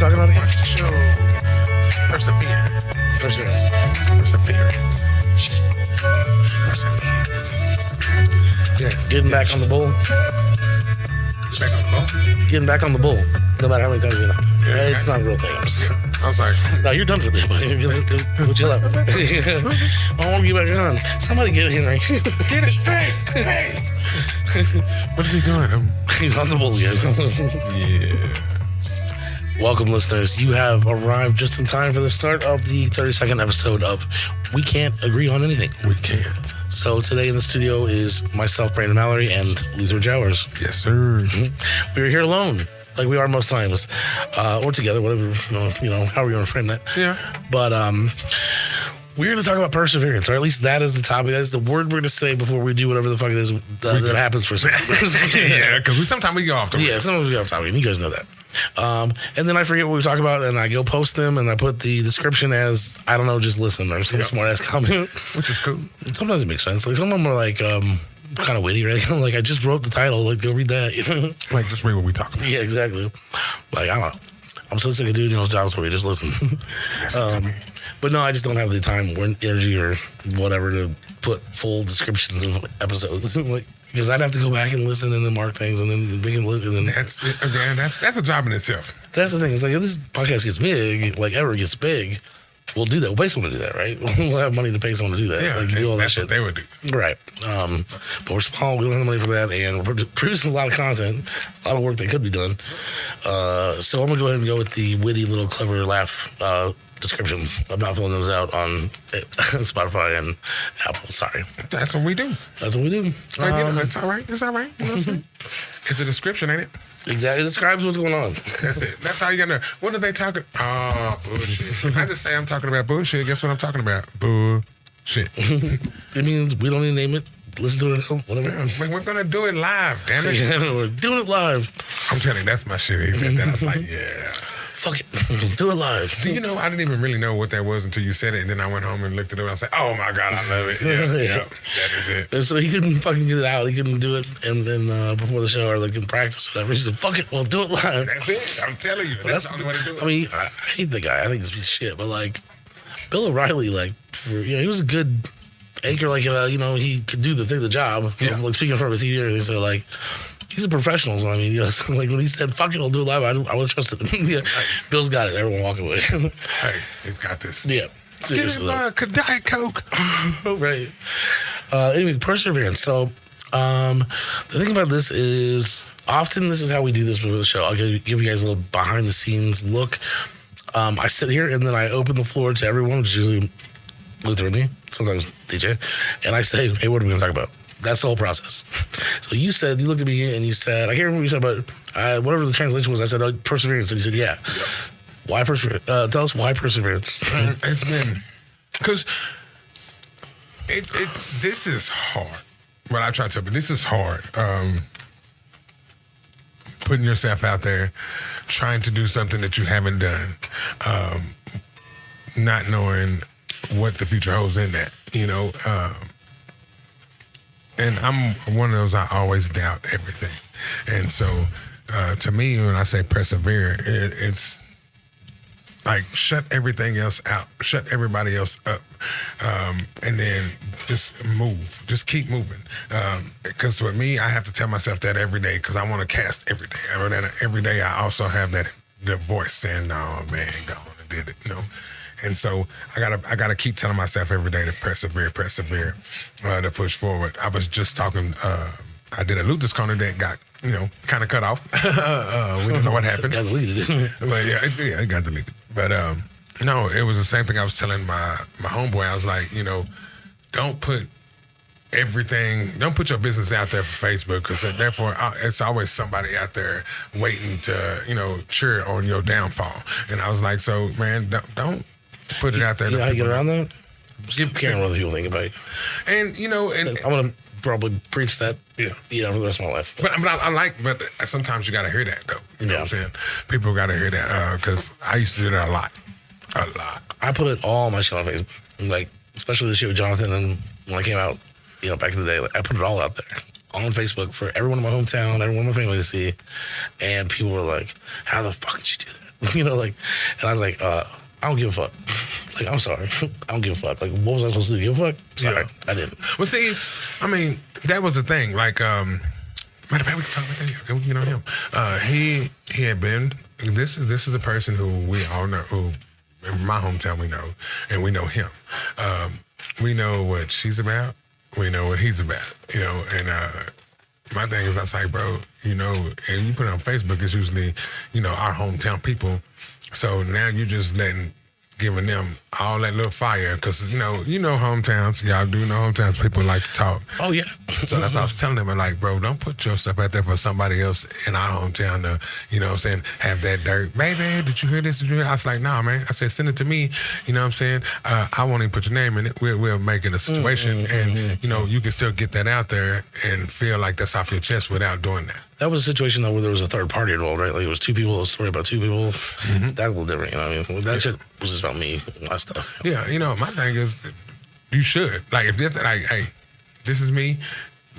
talking about again? Watch the show. Perserverance. Yes. Getting back on the bull. Back on the ball? Getting back on the bull. No matter how many times we knocked it. Yeah, It's not a real thing. I was like, No, you're done for this. Go chill out. I want to get back on. Somebody get Henry. get it. Hey. What is he doing? He's on the bull again. Yeah. Welcome, listeners. You have arrived just in time for the start of the 32nd episode of We Can't Agree on Anything. We can't. So today in the studio is myself, Brandon Mallory, and Luther Jowers. Yes, sir. We were here alone, like we are most times, or together, whatever, you know, how are we going to frame that? Yeah. But we're going to talk about perseverance, or at least that is the topic. That is the word we're going to say before we do whatever the fuck it is that happens for some. Yeah, because sometimes we go off the Yeah, sometimes we go off topic, and you guys know that. And then I forget what we talk about, and I go post them, and I put the description as, I don't know, just listen, or some smart ass comment. Which is cool. Sometimes it makes sense. Like, some of them are like, kind of witty, right? Like, I just wrote the title, like, go read that. Like, just read what we talking about. Yeah, exactly. Like, I don't know. I'm so sick of doing those jobs where we just listen. But no, I just don't have the time or energy or whatever to put full descriptions of episodes. Like, because I'd have to go back and listen and then mark things and then we can listen. And That's a job in itself. that's the thing. It's like, if this podcast gets big, like ever gets big, we'll do that. We'll pay someone to do that, right? We'll have money to pay someone to do that. Yeah, like, do all that that's shit. what they would do. Right. But we're small. We don't have the money for that. And we're producing a lot of content, a lot of work that could be done. So I'm going to go ahead and go with the witty little clever laugh descriptions. I'm not filling those out on Spotify and Apple. Sorry. That's what we do. That's what we do. It's all right. It's all right. You know what I'm saying? It's a description, ain't it? Exactly. It describes what's going on. That's it. That's how you gotta know. What are they talking? Oh, bullshit. If I just say I'm talking about bullshit, guess what I'm talking about? Bullshit. It means we don't need to name it. Listen to it at home, whatever. Yeah, we're gonna do it live, damn it. Yeah, we're doing it live. I'm telling you, that's my shit. He said that. I was like, yeah. Fuck it. Do it live. Do you know, I didn't even really know what that was until you said it, and then I went home and looked at it, and I was like, oh my God, I love it. Yeah, that is it. And so he couldn't fucking get it out. He couldn't do it and then before the show or like in practice or whatever. He said, fuck it, we'll do it live. That's it. I'm telling you. That's the only way to do it. I mean, I hate the guy. I think he's a piece of shit. But like, Bill O'Reilly, like, he was a good anchor. Like, he could do the job. Yeah. Like, speaking from his TV and everything. So, like, he's a professional. So, I mean, so, like, when he said, fuck it, I'll do it live, I would have trusted him. Yeah. Bill's got it. Everyone walk away. Hey, he's got this. Yeah. Get it by Diet Coke. Right. Anyway, perseverance. So, the thing about this is, often this is how we do this with the show. I'll give you guys a little behind the scenes look. I sit here and then I open the floor to everyone, which is usually Luther and me, sometimes DJ, and I say, hey, what are we going to talk about? That's the whole process. So you looked at me and you said, I can't remember what you said, but whatever the translation was, I said, perseverance. And you said, yeah. Why perseverance? Tell us why perseverance. It's been, because this is hard. What I try to tell you, but this is hard. Putting yourself out there, trying to do something that you haven't done, not knowing what the future holds in that, and I'm one of those, I always doubt everything. And so to me, when I say persevere, it's like shut everything else out, shut everybody else up, and then just move, just keep moving. Because with me, I have to tell myself that every day because I want to cast every day. Every day I also have the voice saying, no, man, go on and did it, And so I gotta keep telling myself every day to persevere, to push forward. I was just talking, I did a Luther's Corner that got, kind of cut off. We don't know what happened. It got deleted, isn't it? But yeah, it got deleted. But no, it was the same thing I was telling my homeboy. I was like, don't put your business out there for Facebook because therefore it's always somebody out there waiting to, cheer on your downfall. And I was like, so man, don't put it out there. You know how you get around that? Just caring what other people think about you. And, I'm going to probably preach that, for the rest of my life. But but sometimes you got to hear that, though. You know what I'm saying? People got to hear that because I used to do that a lot. I put all my shit on Facebook, like, especially the shit with Jonathan and when I came out, back in the day. Like, I put it all out there on Facebook for everyone in my hometown, everyone in my family to see. And people were like, how the fuck did you do that? Like, and I was like, I don't give a fuck. Like, I'm sorry. I don't give a fuck. Like, what was I supposed to do? Give a fuck? Sorry, Yeah. I didn't. Well, see, I mean, that was the thing. Like, matter of fact, we can talk about that. We can get on him. He had been. This is a person who we all know. Who in my hometown we know, and we know him. We know what she's about. We know what he's about. And my thing is, I was like, bro, and you put it on Facebook, it's usually, our hometown people. So now you just giving them all that little fire, because hometowns, y'all do know hometowns, people like to talk. Oh yeah. So that's what I was telling them. I'm like, bro, don't put your stuff out there for somebody else in our hometown to, have that dirt. Baby, did you hear this? Did you hear? I was like, nah, man. I said, send it to me. You know what I'm saying? I won't even put your name in it. We'll make it a situation, and you can still get that out there and feel like that's off your chest without doing that. That was a situation though where there was a third party involved, right? Like it was two people, a story about two people. That's a little different, you know what I mean? That shit was just about me, my stuff. Yeah, my thing is, you should. Like, if this, like, hey, this is me,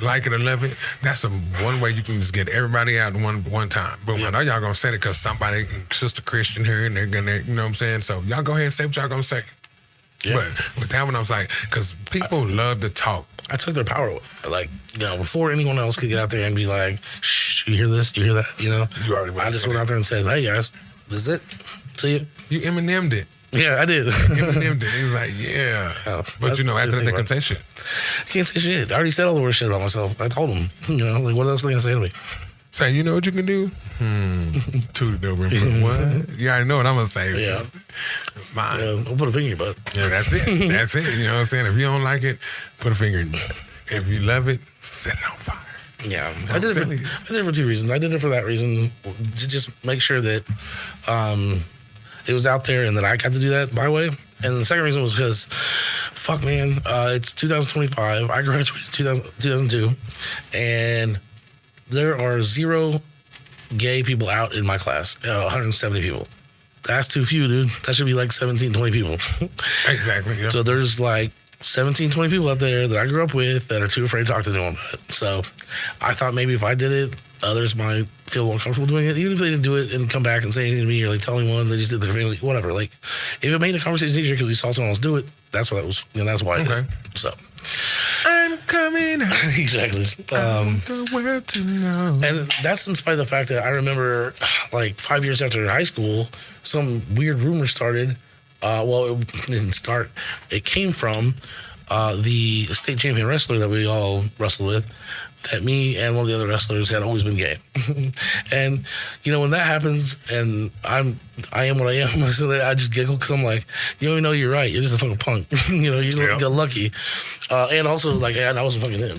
like it or love it, that's one way you can just get everybody out in one time. But I know y'all gonna say it because somebody, Sister Christian here, and they're gonna, you know what I'm saying? So y'all go ahead and say what y'all gonna say. Yeah. But with that one, I was like, because people love to talk. I took their power away. Like, before anyone else could get out there and be like, shh, you hear this? You hear that? You already went. I just went out there and said, hey, guys, this is it. See you. You Eminem'd it. Yeah, I did. Eminem'd it. He was like, yeah. But, after that, they can say shit. I can't say shit. I already said all the worst shit about myself. I told them, like, what else are they going to say to me? Say, you know what you can do? Toot it over and put what? You already know what I'm going to say. Yeah. Mine. Yeah, I'll put a finger in your butt. Yeah, that's it. That's it. You know what I'm saying? If you don't like it, put a finger in your butt. If you love it, set it on fire. Yeah. I did it for two reasons. I did it for that reason, to just make sure that it was out there and that I got to do that my way. And the second reason was because, fuck, man, it's 2025. I graduated in 2002, and there are 0 gay people out in my class, 170 people. That's too few, dude. That should be like 17, 20 people. Exactly, yeah. So there's like 17, 20 people out there that I grew up with that are too afraid to talk to anyone about it. So I thought maybe if I did it, others might feel more comfortable doing it, even if they didn't do it and come back and say anything to me or like tell anyone, they just did their family, whatever. Like, if it made the conversation easier because you saw someone else do it, that's what it was. That's why I did it. So I'm coming out. Exactly. The world to know. And that's in spite of the fact that I remember, like 5 years after high school, some weird rumor started. Well, it didn't start. It came from the state champion wrestler that we all wrestled with, that me and one of the other wrestlers had always been gay. And, when that happens and I am what I am, so I just giggle because I'm like, you don't even know you're right. You're just a fucking punk. You don't get lucky. And also, like, I wasn't fucking him.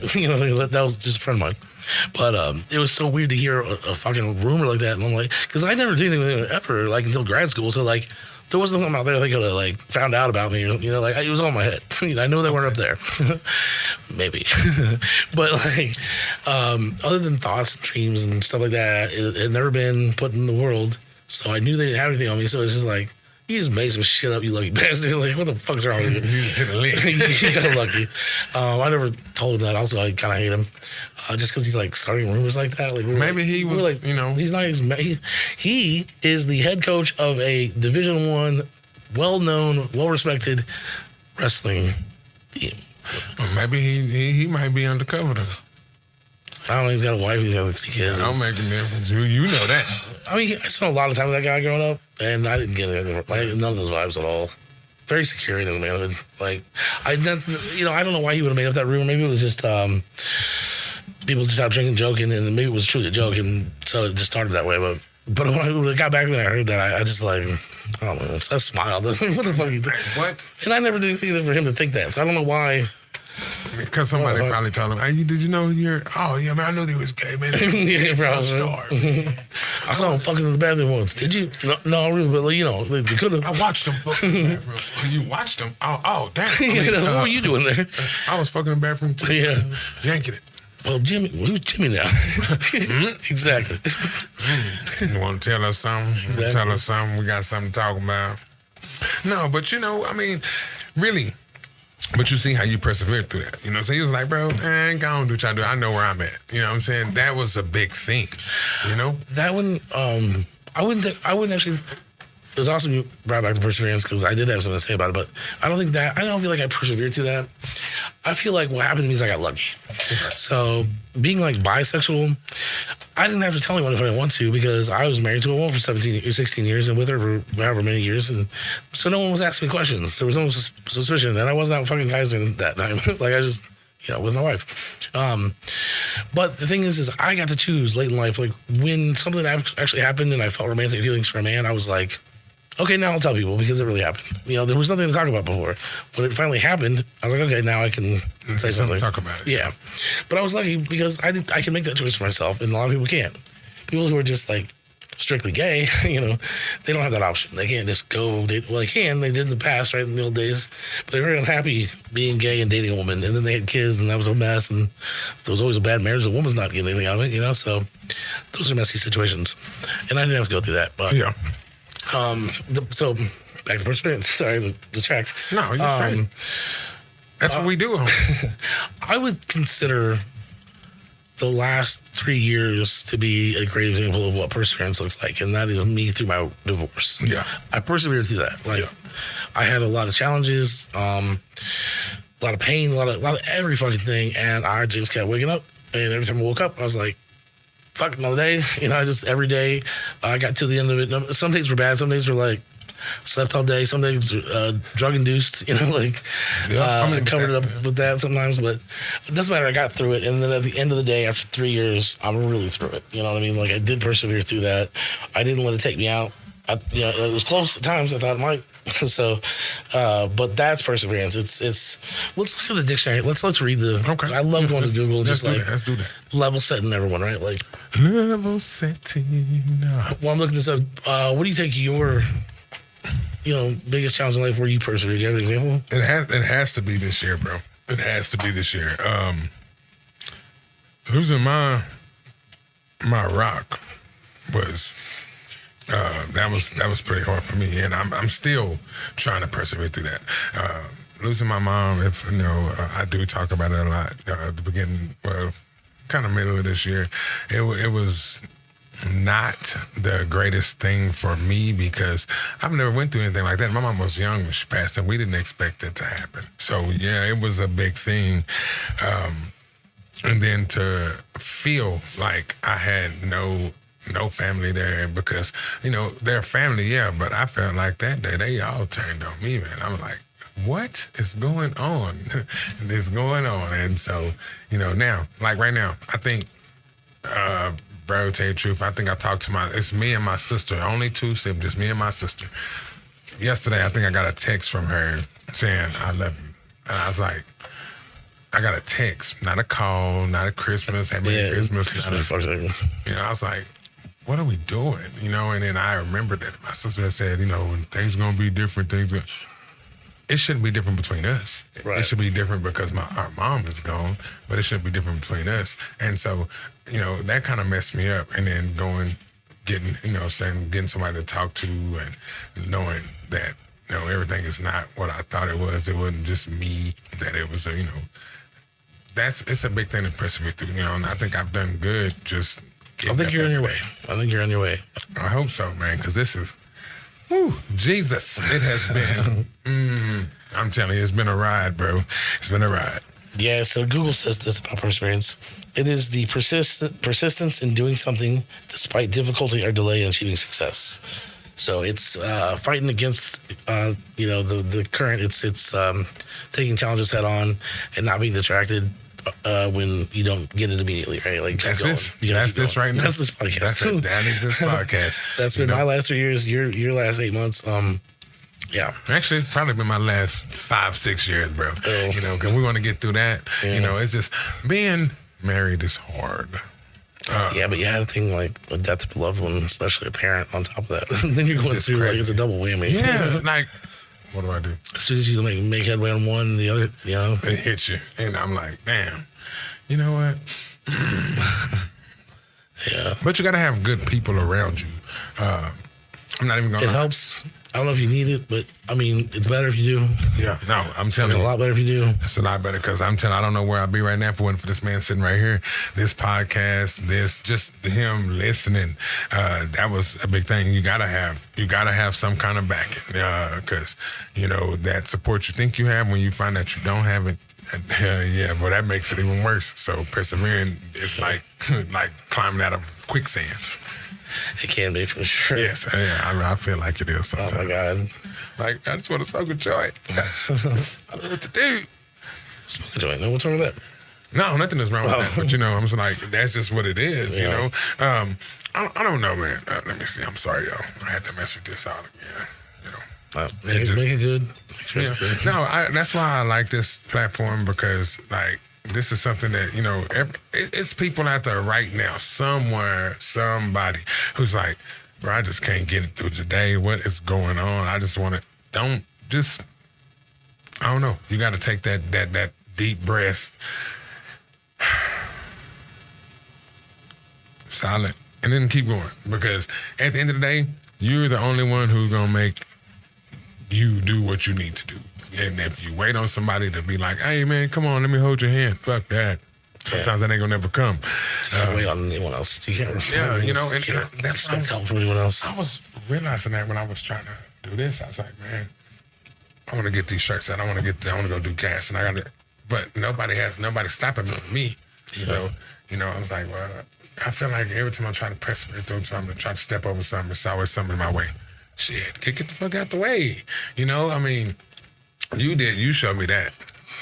That was just a friend of mine. But it was so weird to hear a fucking rumor like that. And I'm like, because I never did anything with him ever, like, until grad school. So, like, there wasn't something out there they could have, like, found out about me. Like, it was on my head. I knew they weren't up there. Maybe. But, like, other than thoughts and dreams and stuff like that, it had never been put in the world. So I knew they didn't have anything on me. So it's just like, you just made some shit up, you lucky bastard. Like, what the fuck's wrong with you? You got lucky. I never told him that. Also, I kind of hate him. Just because he's, like, starting rumors like that. Like, maybe he was, like, he's not his... He is the head coach of a Division I, well-known, well-respected wrestling team. Well, maybe he might be undercover, though. I don't know. He's got a wife. He's got like 3 kids. Don't make a difference. You know that. I mean, I spent a lot of time with that guy growing up, and I didn't get none of those vibes at all. Very secure in his manhood. Like, I don't know why he would have made up that rumor. Maybe it was just people just out drinking, joking, and maybe it was truly a joke, and so it just started that way. But when I got back and I heard that, I just like, I don't know. I smiled. What the fuck you think? What? And I never did anything for him to think that, so I don't know why. Because somebody probably told him, hey, did you know you're... Oh, yeah, man, I knew he was gay, man. Yeah, probably. I saw him fucking in the bathroom once. Did you? No, really, but, they could have. I watched him fucking in the bathroom. You watched him? Oh, damn. What were you doing there? I was fucking in the bathroom, too. Yeah. Yanking it. Well, Jimmy, who's Jimmy now? Exactly. You want to tell us something? Exactly. Tell us something. We got something to talk about. No, but, really... But you see how you persevered through that. So he was like, bro, go on, do what y'all do. I know where I'm at. You know what I'm saying? That was a big thing, That one, I wouldn't actually it was awesome you brought back the perseverance because I did have something to say about it, but I don't feel like I persevered through that. I feel like what happened to me is I got lucky. So being like bisexual, I didn't have to tell anyone if I didn't want to because I was married to a woman for 17 or 16 years and with her for however many years. And so no one was asking me questions. There was no suspicion. And I wasn't out fucking guys in that time. Like I just, with my wife. But the thing is I got to choose late in life. Like when something actually happened and I felt romantic feelings for a man, I was like, okay, now I'll tell people because it really happened. There was nothing to talk about before. When it finally happened, I was like, okay, now I can say something. Talk about it. Yeah. But I was lucky because I can make that choice for myself, and a lot of people can't. People who are just like strictly gay, they don't have that option. They can't just go date. Well, they can. They did in the past, right, in the old days. But they were very unhappy being gay and dating a woman. And then they had kids, and that was a mess. And there was always a bad marriage. The woman's not getting anything out of it, So those are messy situations. And I didn't have to go through that. But yeah. So back to perseverance. Sorry to distract. No, you're straight. That's what we do. I would consider the last 3 years to be a great example of what perseverance looks like, and that is me through my divorce. Yeah, I persevered through that. I had a lot of challenges, a lot of pain, a lot of every fucking thing, and I just kept waking up. And every time I woke up, I was like, fuck, another day. Every day I got to the end of it. Some days were bad. Some days were like slept all day. Some days drug induced, I covered it up with that sometimes, but it doesn't matter. I got through it. And then at the end of the day, after 3 years, I'm really through it. You know what I mean? Like I did persevere through that. I didn't let it take me out. It was close at times. I thought it might. So, but that's perseverance. It's. Let's look at the dictionary. Let's read the. Okay. I love going to Google and just let's do that. Level setting everyone, right? Like level setting. Well, I'm looking this up. What do you think your, biggest challenge in life where you persevered? Do you have an example? It has to be this year, bro. It has to be this year. Losing my rock was. That was pretty hard for me, and I'm still trying to persevere through that. Losing my mom, I do talk about it a lot at the beginning, kind of middle of this year. It was not the greatest thing for me because I've never went through anything like that. My mom was young when she passed, and we didn't expect it to happen. So yeah, it was a big thing. And then to feel like I had no family there because, they're family, yeah, but I felt like that day they all turned on me, man. I'm like, what is going on? It's going on. And so, now, like right now, I think, bro, tell you the truth, I think I talked to it's me and my sister, only two siblings, just me and my sister. Yesterday, I think I got a text from her saying, I love you. And I was like, I got a text, not a call, not a Christmas, happy Christmas. I was like, what are we doing? And then I remembered that my sister had said, things going to be different. It shouldn't be different between us. Right. It should be different because our mom is gone, but it shouldn't be different between us. And so, that kind of messed me up. And then getting somebody to talk to and knowing that, everything is not what I thought it was. It wasn't just me, that it was, it's a big thing to persevere through, and I think I've done good just I think you're on your way. I hope so, man, because this is, Jesus. It has been, I'm telling you, it's been a ride, bro. It's been a ride. Yeah, so Google says this about perseverance. It is the persistence in doing something despite difficulty or delay in achieving success. So it's fighting against, the current. It's taking challenges head on and not being distracted when you don't get it immediately, right? Like that's this. That's this right now. That's this podcast. That is this podcast. That's been my last 3 years. Your last 8 months. Yeah. Actually, probably been my last 5-6 years, bro. Oh. Because we want to get through that. Yeah. It's just being married is hard. Yeah, but you had a thing like a death of a loved one, especially a parent on top of that. Then you're going through crazy. It's a double whammy. Yeah, like what do I do? As soon as you make headway on one, the other, it hits you, and I'm like, damn. You know what? Yeah. But you got to have good people around you. I'm not even gonna. It helps. I don't know if you need it, but I mean, it's better if you do. Yeah, no, I'm telling A you. lot better if you do. It's a lot better because I don't know where I'd be right now if it wasn't for this man sitting right here. This podcast, this just him listening. That was a big thing. You gotta have some kind of backing because that support you think you have when you find that you don't have it. Well, that makes it even worse. So persevering is like climbing out of quicksand. It can be for sure. Yes, I feel like it is sometimes. Oh my God! Like I just want to smoke a joint. I don't know what to do. Smoke a joint. No, what's wrong with that? No, nothing is wrong with that. But I'm just like, that's just what it is. I don't know, man. Let me see. I'm sorry, y'all. I had to mess with this out again. Make it good. No, that's why I like this platform because like. This is something that, it's people out there right now, somewhere, somebody who's like, bro, I just can't get it through the day. What is going on? I just want to, I don't know. You got to take that deep breath. Silent. And then keep going. Because at the end of the day, you're the only one who's going to make you do what you need to do. And if you wait on somebody to be like, hey, man, come on, let me hold your hand. Fuck that. Sometimes that ain't going to never come. Wait on anyone else. You can't that's expect help from anyone else. I was realizing that when I was trying to do this. I was like, man, I want to get these shirts out. I want to go do gas. And I got to, but nobody's stopping me. Yeah. So, I was like, well, I feel like every time I try to press through something, try to step over something, it's always something in my way. Shit, get the fuck out the way. I mean, you showed me that.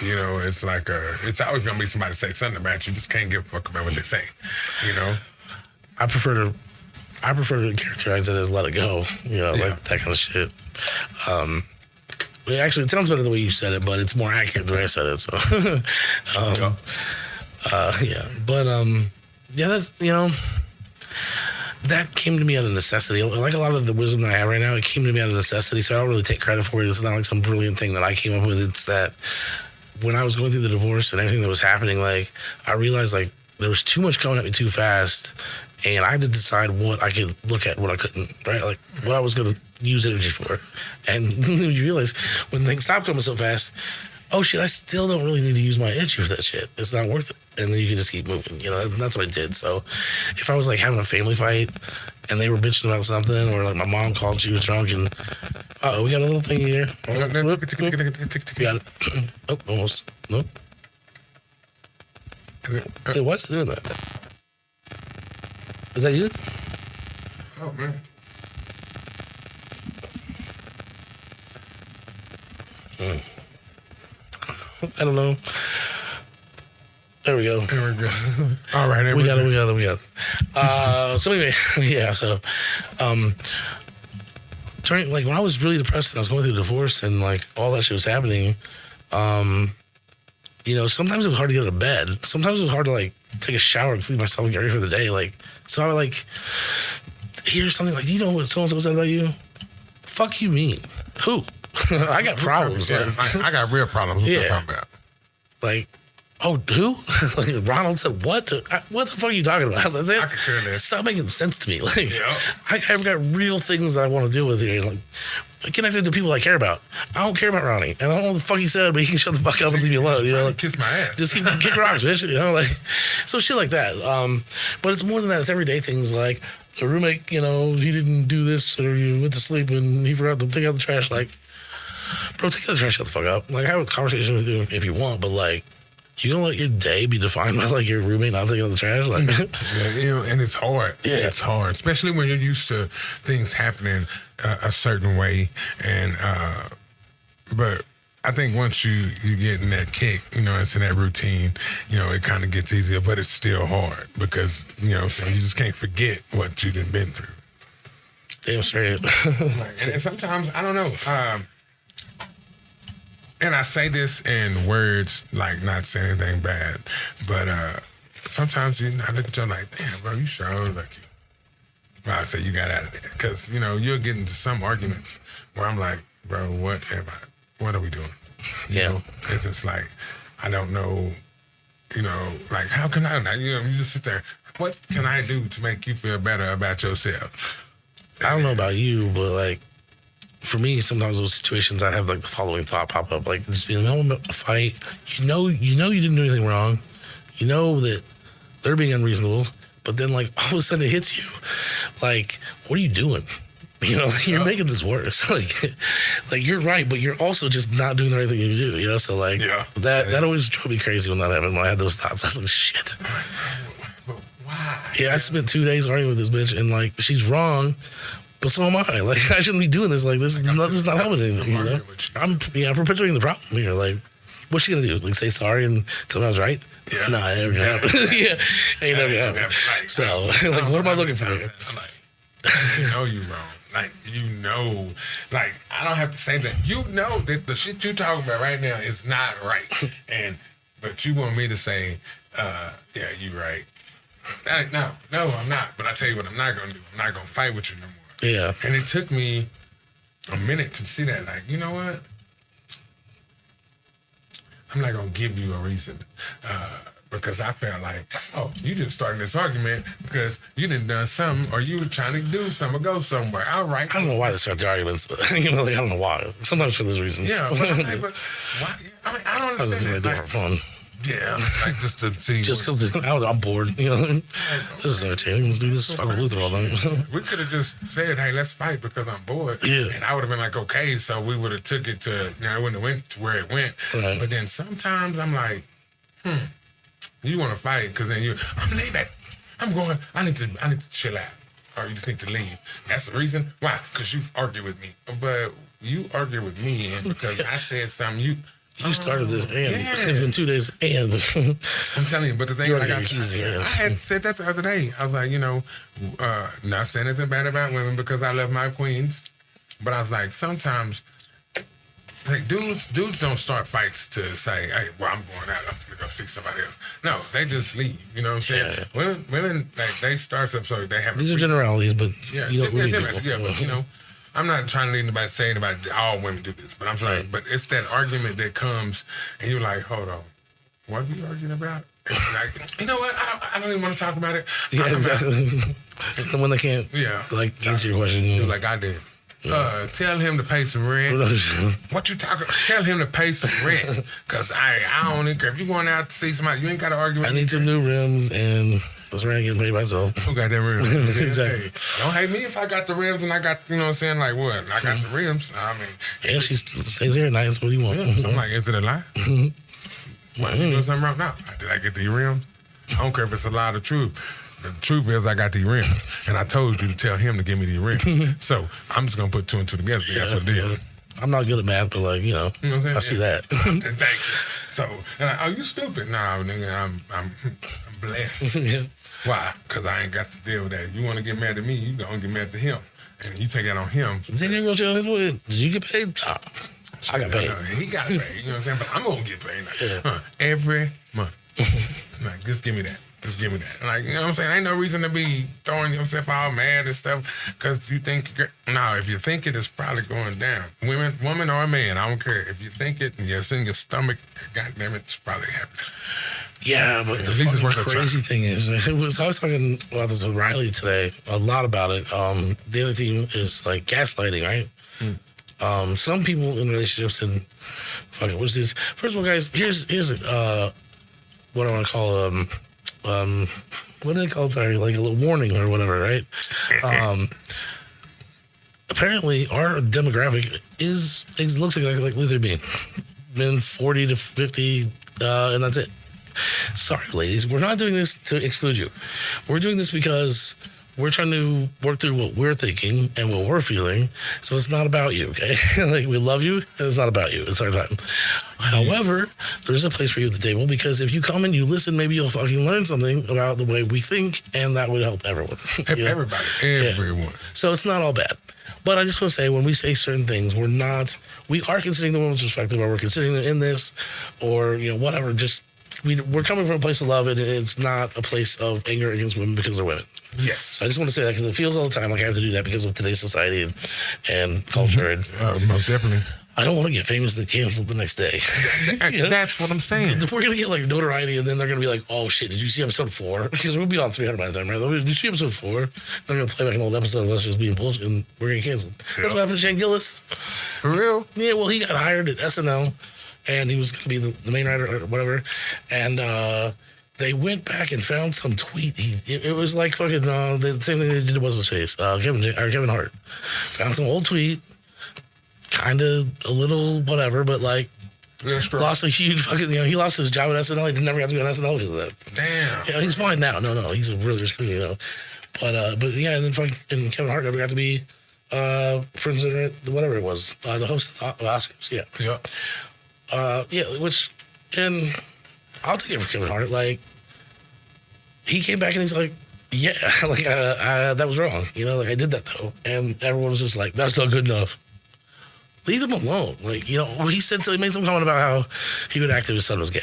It's like it's always gonna be somebody say something about you. You just can't give a fuck about what they say. I prefer to characterize it as let it go. Like that kind of shit. Actually, it sounds better the way you said it, but it's more accurate the way I said it. So, But that's that came to me out of necessity. Like a lot of the wisdom that I have right now, it came to me out of necessity. So I don't really take credit for it. It's not like some brilliant thing that I came up with. It's that when I was going through the divorce and everything that was happening, like I realized like there was too much coming at me too fast, and I had to decide what I could look at, what I couldn't. Right, like what I was going to use energy for. And you realize when things stop coming so fast, oh shit, I still don't really need to use my energy for that shit. It's not worth it. And then you can just keep moving. That's what I did. So if I was like having a family fight and they were bitching about something, or like my mom called, she was drunk, and we got a little thing here. Got it. Oh, almost. Nope. Hey, why's it doing that? Is that you? Oh, man. I don't know. There we go. All right. We got it. So anyway, during, like, when I was really depressed and I was going through a divorce and, like, all that shit was happening, sometimes it was hard to get out of bed. Sometimes it was hard to, like, take a shower and clean myself and get ready for the day. Like, so I would, like, hear something like, you know what so-and-so said about you? Fuck you mean? Who? I got problems. I got real problems. What you talking about? Like, oh, who? Like Ronald said, what? What the fuck are you talking about? I can hear that. It's not making sense to me. Like, I've got real things that I want to deal with here. Like, connected to people I care about. I don't care about Ronnie. And I don't know what the fuck he said, but he can shut the fuck up and leave me alone. Like, kiss my ass. Just kick rocks, bitch. Like, so shit like that. But it's more than that. It's everyday things like the roommate, he didn't do this, or you went to sleep and he forgot to take out the trash. Like, bro, take out the trash, shut the fuck up. Like, have a conversation with him if you want, but like, you gonna let your day be defined by like your roommate not taking out the trash? Like, and it's hard. Yeah, it's hard, especially when you're used to things happening a certain way. And but I think once you get in that kick, it's in that routine. It kind of gets easier, but it's still hard because so you just can't forget what you've been through. Damn straight. And sometimes I don't know. And I say this in words, like not saying anything bad, but sometimes I look at you like, damn, bro, you sure lucky. Well, I say you got out of there. Because, you'll get into some arguments where I'm like, bro, what are we doing? It's just like, I don't know, like, how can I, you just sit there, what can I do to make you feel better about yourself? I don't know about you, but like, for me, sometimes those situations, I have like the following thought pop up, like just being like, oh, a fight. You didn't do anything wrong. You know that they're being unreasonable, but then like all of a sudden it hits you. Like, what are you doing? You know, you're making this worse. Like you're right, but you're also just not doing the right thing you do. You know, so like that always drove me crazy when that happened. When I had those thoughts, I was like, shit. But why? Yeah, I spent 2 days arguing with this bitch, and like she's wrong. But so am I. Like, I shouldn't be doing this. Like, this is not helping anything, you know? I'm perpetuating the problem here. Like, what's she going to do? Like, say sorry and tell me I was right? Yeah. No, it ain't never going to happen. Yeah. Ain't never going to happen. So, like, what am I looking for here? You know you wrong. Like, you know. Like, I don't have to say that. You know that the shit you talking about right now is not right. But you want me to say, yeah, you right. No, I'm not. But I tell you what I'm not going to do. I'm not going to fight with you no more. Yeah. And it took me a minute to see that. Like, you know what? I'm not going to give you a reason. Because I felt like, oh, you just started this argument because you done done something or you were trying to do something or go somewhere. All right. I don't know why they start the arguments, but, you know, like, I don't know why. Sometimes for those reasons. Yeah, but why? I mean, I don't understand that. Do it for fun. Yeah, like just to see. Just because I'm bored, you know. This is entertaining. Let's do this fucking Luther all night. We could have just said, "Hey, let's fight," because I'm bored. Yeah, and I would have been like, "Okay," so we would have took it to, you know, it wouldn't have went to where it went. Right. But then sometimes I'm like, you want to fight because then I'm leaving. I'm going. I need to chill out, or you just need to leave. That's the reason why. Because you argue with me, but you argue with me, and because I said something, You started this, and it's been 2 days, and I'm telling you. But the thing, like I had said that the other day. I was like, you know, not saying anything bad about women because I love my queens, but I was like, sometimes, like dudes don't start fights to say, hey, well, I'm going out. I'm gonna go see somebody else. No, they just leave. You know what I'm saying? Yeah. Women, like they start up so they have. These are generalities, but you don't really people. Yeah, but you know. I'm not trying to lead anybody saying about all women do this, but I'm saying, but it's that argument that comes, and you're like, hold on, what are you arguing about? Like, you know what? I don't even want to talk about it. Yeah, exactly. The one that can't, like, answer your question. Do like I did. Tell him to pay some rent. What you talking? Tell him to pay some rent, cause I don't even care. If you going out to see somebody, you ain't got to argue with me. I need some new rims and. This rent getting paid myself. Who got that rims? Exactly. Hey, don't hate me if I got the rims and I got, you know what I'm saying? Like, what? I got the rims. I mean. Yeah, she stays here at night. What do you want? Yeah, so I'm like, is it a lie? Well, you know something wrong? No. Did I get the rims? I don't care if it's a lie or the truth. The truth is I got these rims. And I told you to tell him to give me these rims. So I'm just going to put two and two together. That's what it is. I'm not good at math, but like, you know what I'm saying? I see that. Thank you. So, oh, you stupid. Nah, nigga, I'm blessed. Yeah. Why? Because I ain't got to deal with that. If you want to get mad at me, you going to get mad at him. And you take that on him. Did you get paid? Nah, I got paid. He got paid. You know what I'm saying? But I'm going to get paid. Every month. Like, just give me that. Just give me that. Like, you know what I'm saying? Ain't no reason to be throwing yourself all mad and stuff because you think, no, if you think it, it's probably going down. Woman or man, I don't care. If you think it and it's in your stomach, goddamn it, it's probably happening. Yeah, but the crazy thing is, I was talking about this with Riley today, a lot about it. The other thing is like gaslighting, right? Some people in relationships and fuck it, what's this? First of all, guys, here's what I want to call what do they call it? Sorry, like a little warning or whatever, right? Apparently, our demographic looks like Luther being men 40 to 50, and that's it. Sorry, ladies, we're not doing this to exclude you. We're doing this because we're trying to work through what we're thinking and what we're feeling. So it's not about you, okay? Like, we love you, and it's not about you. It's our time. However, there's a place for you at the table because if you come and you listen, maybe you'll fucking learn something about the way we think, and that would help everyone. Everybody. Everyone. Yeah. So it's not all bad. But I just want to say, when we say certain things, we are considering the woman's perspective, or we're considering it in this, or, you know, whatever, just... We're coming from a place of love, and it's not a place of anger against women because they're women. Yes. So I just want to say that because it feels all the time like I have to do that because of today's society and culture. Most definitely. I don't want to get famous and canceled the next day. That's what I'm saying. We're going to get like notoriety and then they're going to be like, oh shit, did you see episode 4? Because we'll be on 300 by the time, right? Did you see episode 4? They're going to play back an old episode of us just being bullshit and we're going to get canceled. That's what happened to Shane Gillis. For real? Yeah, well, he got hired at SNL and he was going to be the main writer or whatever. And they went back and found some tweet. It was like fucking the same thing they did to What's His Face. Kevin Hart. Found some old tweet. Kind of a little whatever, but like lost a huge fucking, he lost his job at SNL. He never got to be on SNL because of that. Damn. Yeah, he's fine now. No, he's a really good comedian, But yeah, and then fucking Kevin Hart never got to be president, whatever it was, the host of the Oscars. Yeah. And I'll take it for Kevin Hart. Like, he came back and he's like, yeah, like that was wrong. Like I did that though, and everyone was just like, that's not good enough. Leave him alone. Like, he made some comment about how he would act if his son was gay.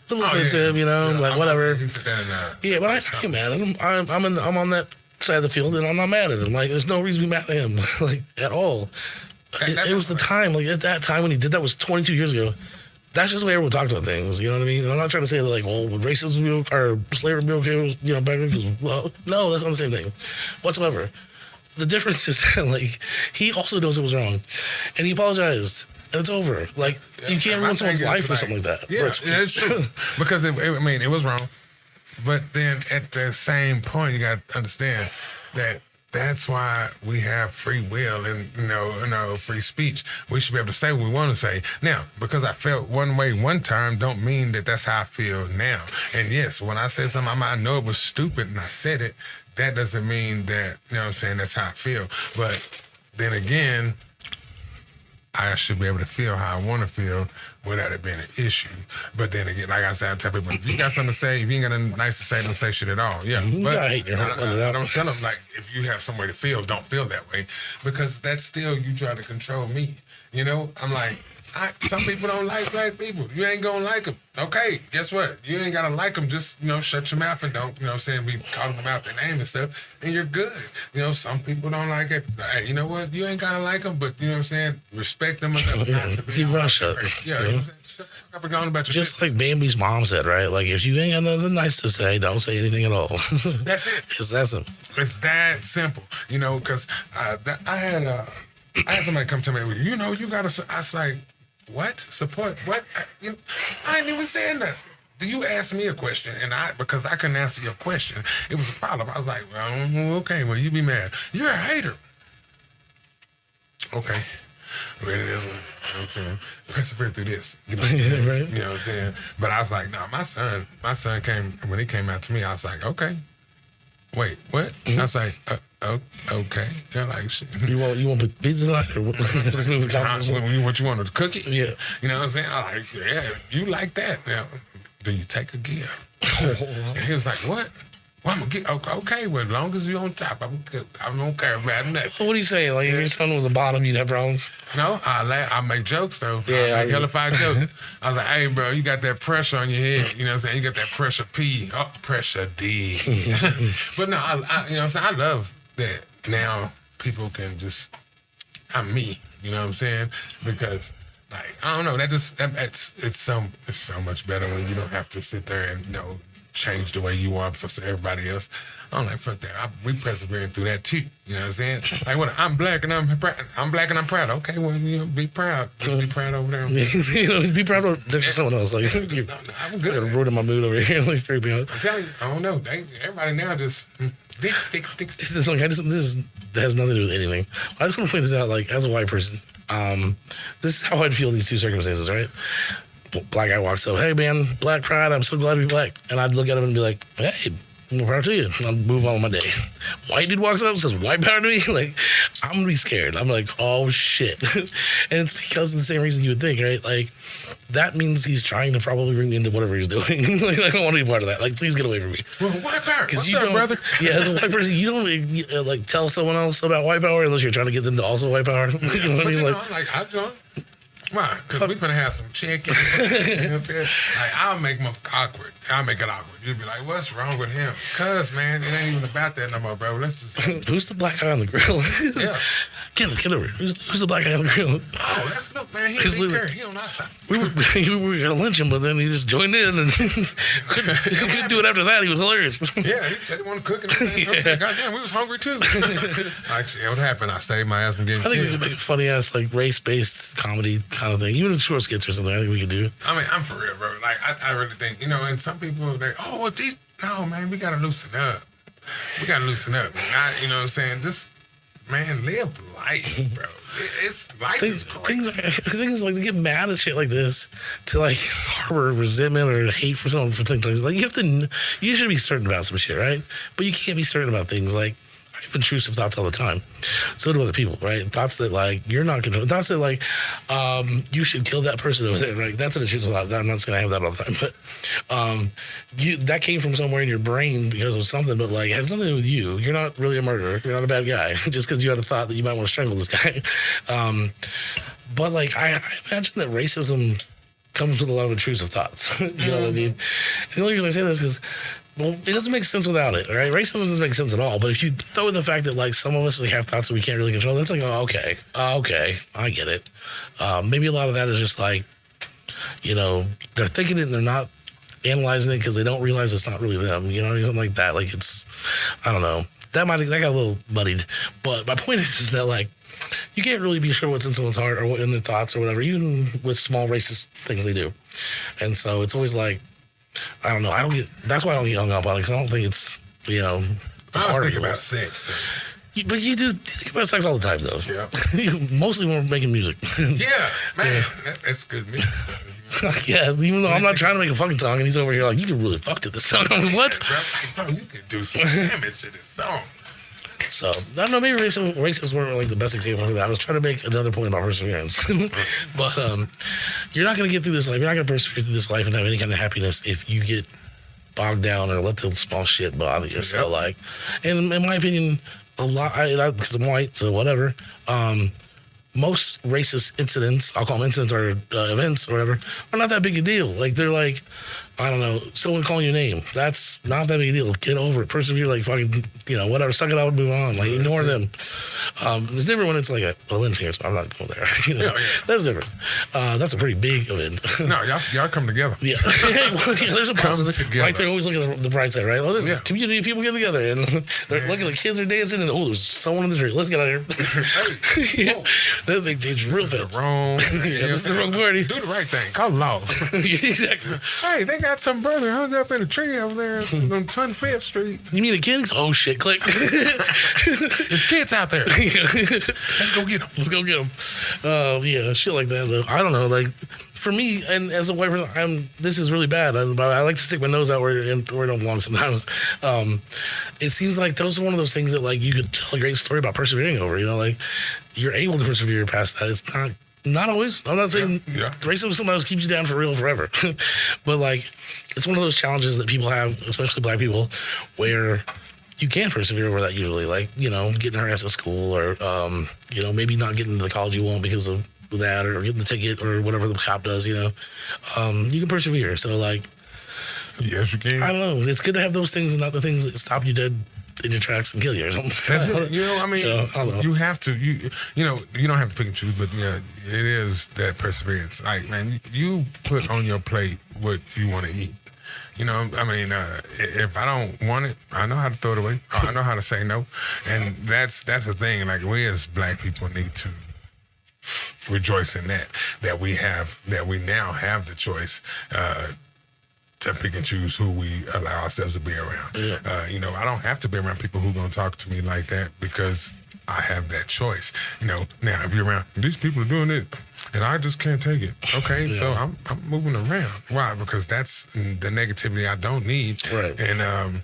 A little bit to him, like whatever. He said that yeah, but I ain't mad at him. I'm on that side of the field, and I'm not mad at him. Like, there's no reason to be mad at him, like at all. It was the time. Like at that time when he did that was 22 years ago. That's just the way everyone talked about things. You know what I mean? And I'm not trying to say that like, well, would racism be or slavery be okay? Back then, because no, that's not the same thing whatsoever. The difference is that, like, he also knows it was wrong. And he apologized. And it's over. Like, you can't ruin someone's life or something like that. Yeah, it's true. Because, it was wrong. But then at the same point, you got to understand that that's why we have free will and, free speech. We should be able to say what we want to say. Now, because I felt one way one time don't mean that that's how I feel now. And yes, when I said something, I know it was stupid and I said it. That doesn't mean that, that's how I feel. But then again, I should be able to feel how I want to feel without it being an issue. But then again, like I said, I tell people, if you got something to say, if you ain't got nothing nice to say, don't say shit at all. Yeah, but I don't tell them, like, if you have somewhere to feel, don't feel that way. Because that's still you try to control me. I'm like, some people don't like black people. You ain't gonna like them. Okay, guess what? You ain't gotta like them. Just, shut your mouth and don't, be calling them out their name and stuff, and you're good. Some people don't like it. Hey, you know what? You ain't gotta like them, but, respect them enough not to be. Keep your shut. Yeah, shut the fuck up and go on about your just shit. Like Bambi's mom said, right? Like, if you ain't got nothing nice to say, don't say anything at all. That's it. It's that simple. It's that simple, because I had somebody come to me, you gotta, I was like, what? Support? What? I ain't even saying that. You asked me a question, and because I couldn't answer your question, it was a problem. I was like, well, okay, well, you be mad. You're a hater. Okay. Ready this one. You know what I'm saying? Persevere through this. Right. You know what I'm saying? But I was like, no, my son came, when he came out to me, I was like, okay. Wait, what? Mm-hmm. I was like, okay. They're like, shit. You want pizza tonight? Or what? What you want, a cookie? Yeah. You know what I'm saying? I like, yeah, you like that. Now, do you take a gift? And he was like, what? Well, I'm going to get, okay, well, as long as you're on top, I'm good. I don't care about nothing. What do you say? Like, if your son was a bottom, you'd have problems? No, I make jokes, though. Yeah. I make hellified jokes. I was like, hey, bro, you got that pressure on your head. You know what I'm saying? You got that pressure P. Oh, pressure D. But no, you know what I'm saying? I love that now people can just, I'm me. You know what I'm saying? Because, like, I don't know, it's so much better when you don't have to sit there and, change the way you are for everybody else. I'm like, fuck that. We persevering through that too. You know what I'm saying? Like, what? I'm black and I'm proud. Okay, well, be proud. Just be proud over there. Be proud of someone else. Like, I'm good. I'm ruining my mood over here. Like, freak me out. I'm telling you, I don't know. Everybody now just sticks. This has nothing to do with anything. I just want to point this out. Like, as a white person, this is how I'd feel in these two circumstances, right? Black guy walks up, hey man, black pride, I'm so glad to be black. And I'd look at him and be like, hey, more power to you. And I'll move on with my day. White dude walks up and says, white power to me? Like, I'm gonna be scared. I'm like, oh shit. And it's because of the same reason you would think, right? Like, that means he's trying to probably bring me into whatever he's doing. Like, I don't want to be part of that. Like, please get away from me. Well, white power. What's up, brother? Yeah, as a white person, you don't like tell someone else about white power unless you're trying to get them to also white power. You know what I mean? I don't. Why? Because we're going to have some chicken. You know what I'm saying? Like, I'll make it awkward. You'll be like, what's wrong with him? Because, man, it ain't even about that no more, bro. Let's just... Who's the black guy on the grill? Yeah. Get over here. Who's the black guy on the grill? Oh, that's look, man. He on our side. We were gonna lynch him, but then he just joined in and couldn't do it after that. He was hilarious. Yeah, he said he wanted to cook and everything. So I said, goddamn, we was hungry too. Actually, what happened? I saved my ass from getting killed. I think we could make a funny ass like race-based comedy kind of thing, even short skits or something. I think we could do. I mean, I'm for real, bro. Like I really think, and some people no, man, we gotta loosen up. We gotta loosen up. Not, you know what I'm saying? Just, man, live life, bro. Life is crazy. Things like to get mad at shit like this, to like harbor resentment or hate for someone for things like you should be certain about some shit, right? But you can't be certain about things like. I have intrusive thoughts all the time. So do other people, right? Thoughts that like you're not controlling. Thoughts that like you should kill that person over there, right? That's an intrusive thought. I'm not saying I have that all the time, but that came from somewhere in your brain because of something. But like it has nothing to do with you. You're not really a murderer. You're not a bad guy just because you had a thought that you might want to strangle this guy. But like I imagine that racism comes with a lot of intrusive thoughts. You know what I mean? And the only reason I say this is. Well, it doesn't make sense without it, right? Racism doesn't make sense at all. But if you throw in the fact that like some of us like, have thoughts that we can't really control, that's like, okay, I get it. Maybe a lot of that is just like, they're thinking it and they're not analyzing it because they don't realize it's not really them. Something like that. Like it's, I don't know. That got a little muddied. But my point is that like, you can't really be sure what's in someone's heart or what in their thoughts or whatever, even with small racist things they do. And so it's always like. I don't know. That's why I don't get hung up on it because I don't think it's I was thinking about sex. But you do think about sex all the time, though. Yeah. Mostly when we're making music. Yeah, man, that's good music. Yeah, even though I'm not trying to make a fucking song, and he's over here like, you can really fuck to this song. I'm like, what? Bro, you can do some damage to this song. So, I don't know, maybe racists weren't like the best example for that. I was trying to make another point about perseverance. But you're not going to get through this life. You're not going to persevere through this life and have any kind of happiness if you get bogged down or let the small shit bother you. Yep. So, like, and in my opinion, a lot, because I'm white, so whatever, most racist incidents, I'll call them incidents or events or whatever, are not that big a deal. Like, they're like, I don't know, someone calling your name. That's not that big a deal. Get over it. Persevere, like fucking, whatever. Suck it out and move on. Like, ignore them. It's different when it's like a lynching or something. I'm not going there. Yeah. That's different. That's a pretty big event. No, y'all come together. Yeah. There's a positive. Right there, always look at the bright side, right? Oh, community of people get together. And they're looking at the kids are dancing. And, there's someone in the street. Let's get out of here. That thing changed real fast. This is the wrong party. Do the right thing. Call the law. Exactly. Hey, they got some brother hung up in a tree over there on 25th Street. You mean the kids? Oh, shit, click. There's kids out there. Let's go get them. Yeah, shit like that, though. I don't know, like, for me, and as a white person, this is really bad. I like to stick my nose out where it don't belong sometimes. It seems like those are one of those things that, like, you could tell a great story about persevering over, like, you're able to persevere past that. It's not always. I'm not saying racism sometimes keeps you down for real forever. But, like, it's one of those challenges that people have, especially black people, where you can persevere over that usually. Like, getting her ass at school or, maybe not getting to the college you want because of that or getting the ticket or whatever the cop does, you can persevere. So, like... Yes, you can. I don't know. It's good to have those things and not the things that stop you dead in your tracks and kill you or something. That's it. I mean, I don't know. You have to, you don't have to pick and choose, but it is that perseverance. Like, man, you put on your plate what you want to eat. If I don't want it, I know how to throw it away. I know how to say no. And that's the thing. Like, we as black people need to rejoice in that we now have the choice to pick and choose who we allow ourselves to be around. Yeah. I don't have to be around people who are going to talk to me like that because I have that choice. Now if you're around, these people are doing it and I just can't take it. Okay, so I'm moving around. Why? Because that's the negativity I don't need. Right. And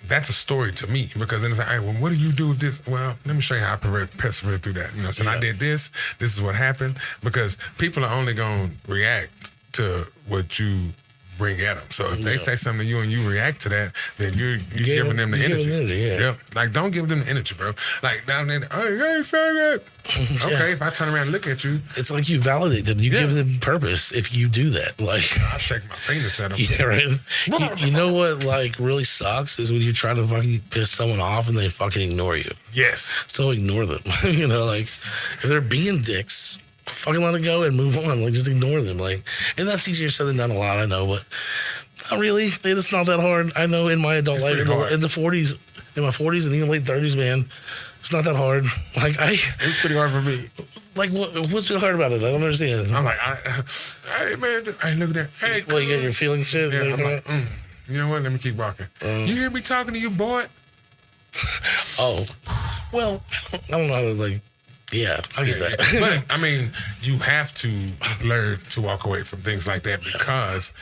that's a story to me because then it's like, hey, well, what do you do with this? Well, let me show you how I persevere through that. So I did this is what happened, because people are only going to react to what you bring at them. So if they say something to you and you react to that, then you're giving them the energy. Yep. Like, don't give them the energy, bro. Like, down there, hey, faggot. Okay, if I turn around and look at you. It's like you validate them. You give them purpose if you do that. Like, I shake my penis at them. Yeah, right. You know what, like, really sucks is when you try to fucking piss someone off and they fucking ignore you. Yes. Still ignore them. You know, like, if they're being dicks, fucking let it go and move on. Like, just ignore them. Like, and that's easier said than done a lot, I know, but not really. It's not that hard. I know in my adult life, in the 40s, in my 40s and even late 30s, man, it's not that hard. Like, it's pretty hard for me. Like, what's been hard about it? I don't understand. I'm like, hey, man, hey, look at that. Hey, well, you get your feelings shit? Yeah, I'm like, you know what? Let me keep walking. You hear me talking to you, boy? Oh. Well, I don't know how to, like, yeah, I get that. Yeah. But, I mean, you have to learn to walk away from things like that because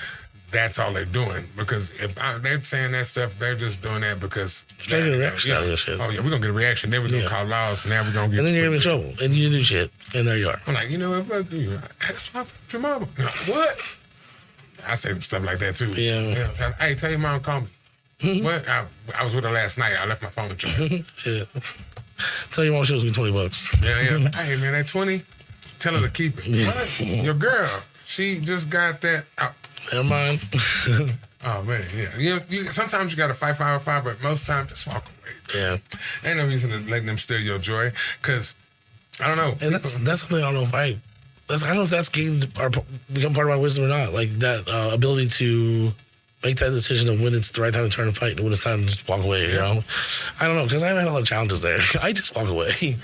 that's all they're doing. Because if they're saying that stuff, they're just doing that because they're getting a reaction out of this shit. Oh, yeah, we're going to get a reaction. Then we're going to call laws. Now we're going to get... And then you're in trouble. And you do shit. And there you are. I'm like, you know what? Fuck you. That's your mama. What? I say stuff like that, too. Yeah. Hey, tell your mom, call me. What? I was with her last night. I left my phone in charge. Yeah. Tell your mom she owes me $20. Yeah. Hey, man, that 20, tell her to keep it. Yeah. What? Your girl, she just got that. Never mind. Oh, man, yeah. Sometimes you got to fight fire, but most times just walk away. Yeah. Ain't no reason to let them steal your joy, because, I don't know. And that's something I don't know if I don't know if that's become part of my wisdom or not. Like, that ability to make that decision of when it's the right time to turn and fight and when it's time to just walk away, you know? I don't know, because I've had a lot of challenges there. I just walk away.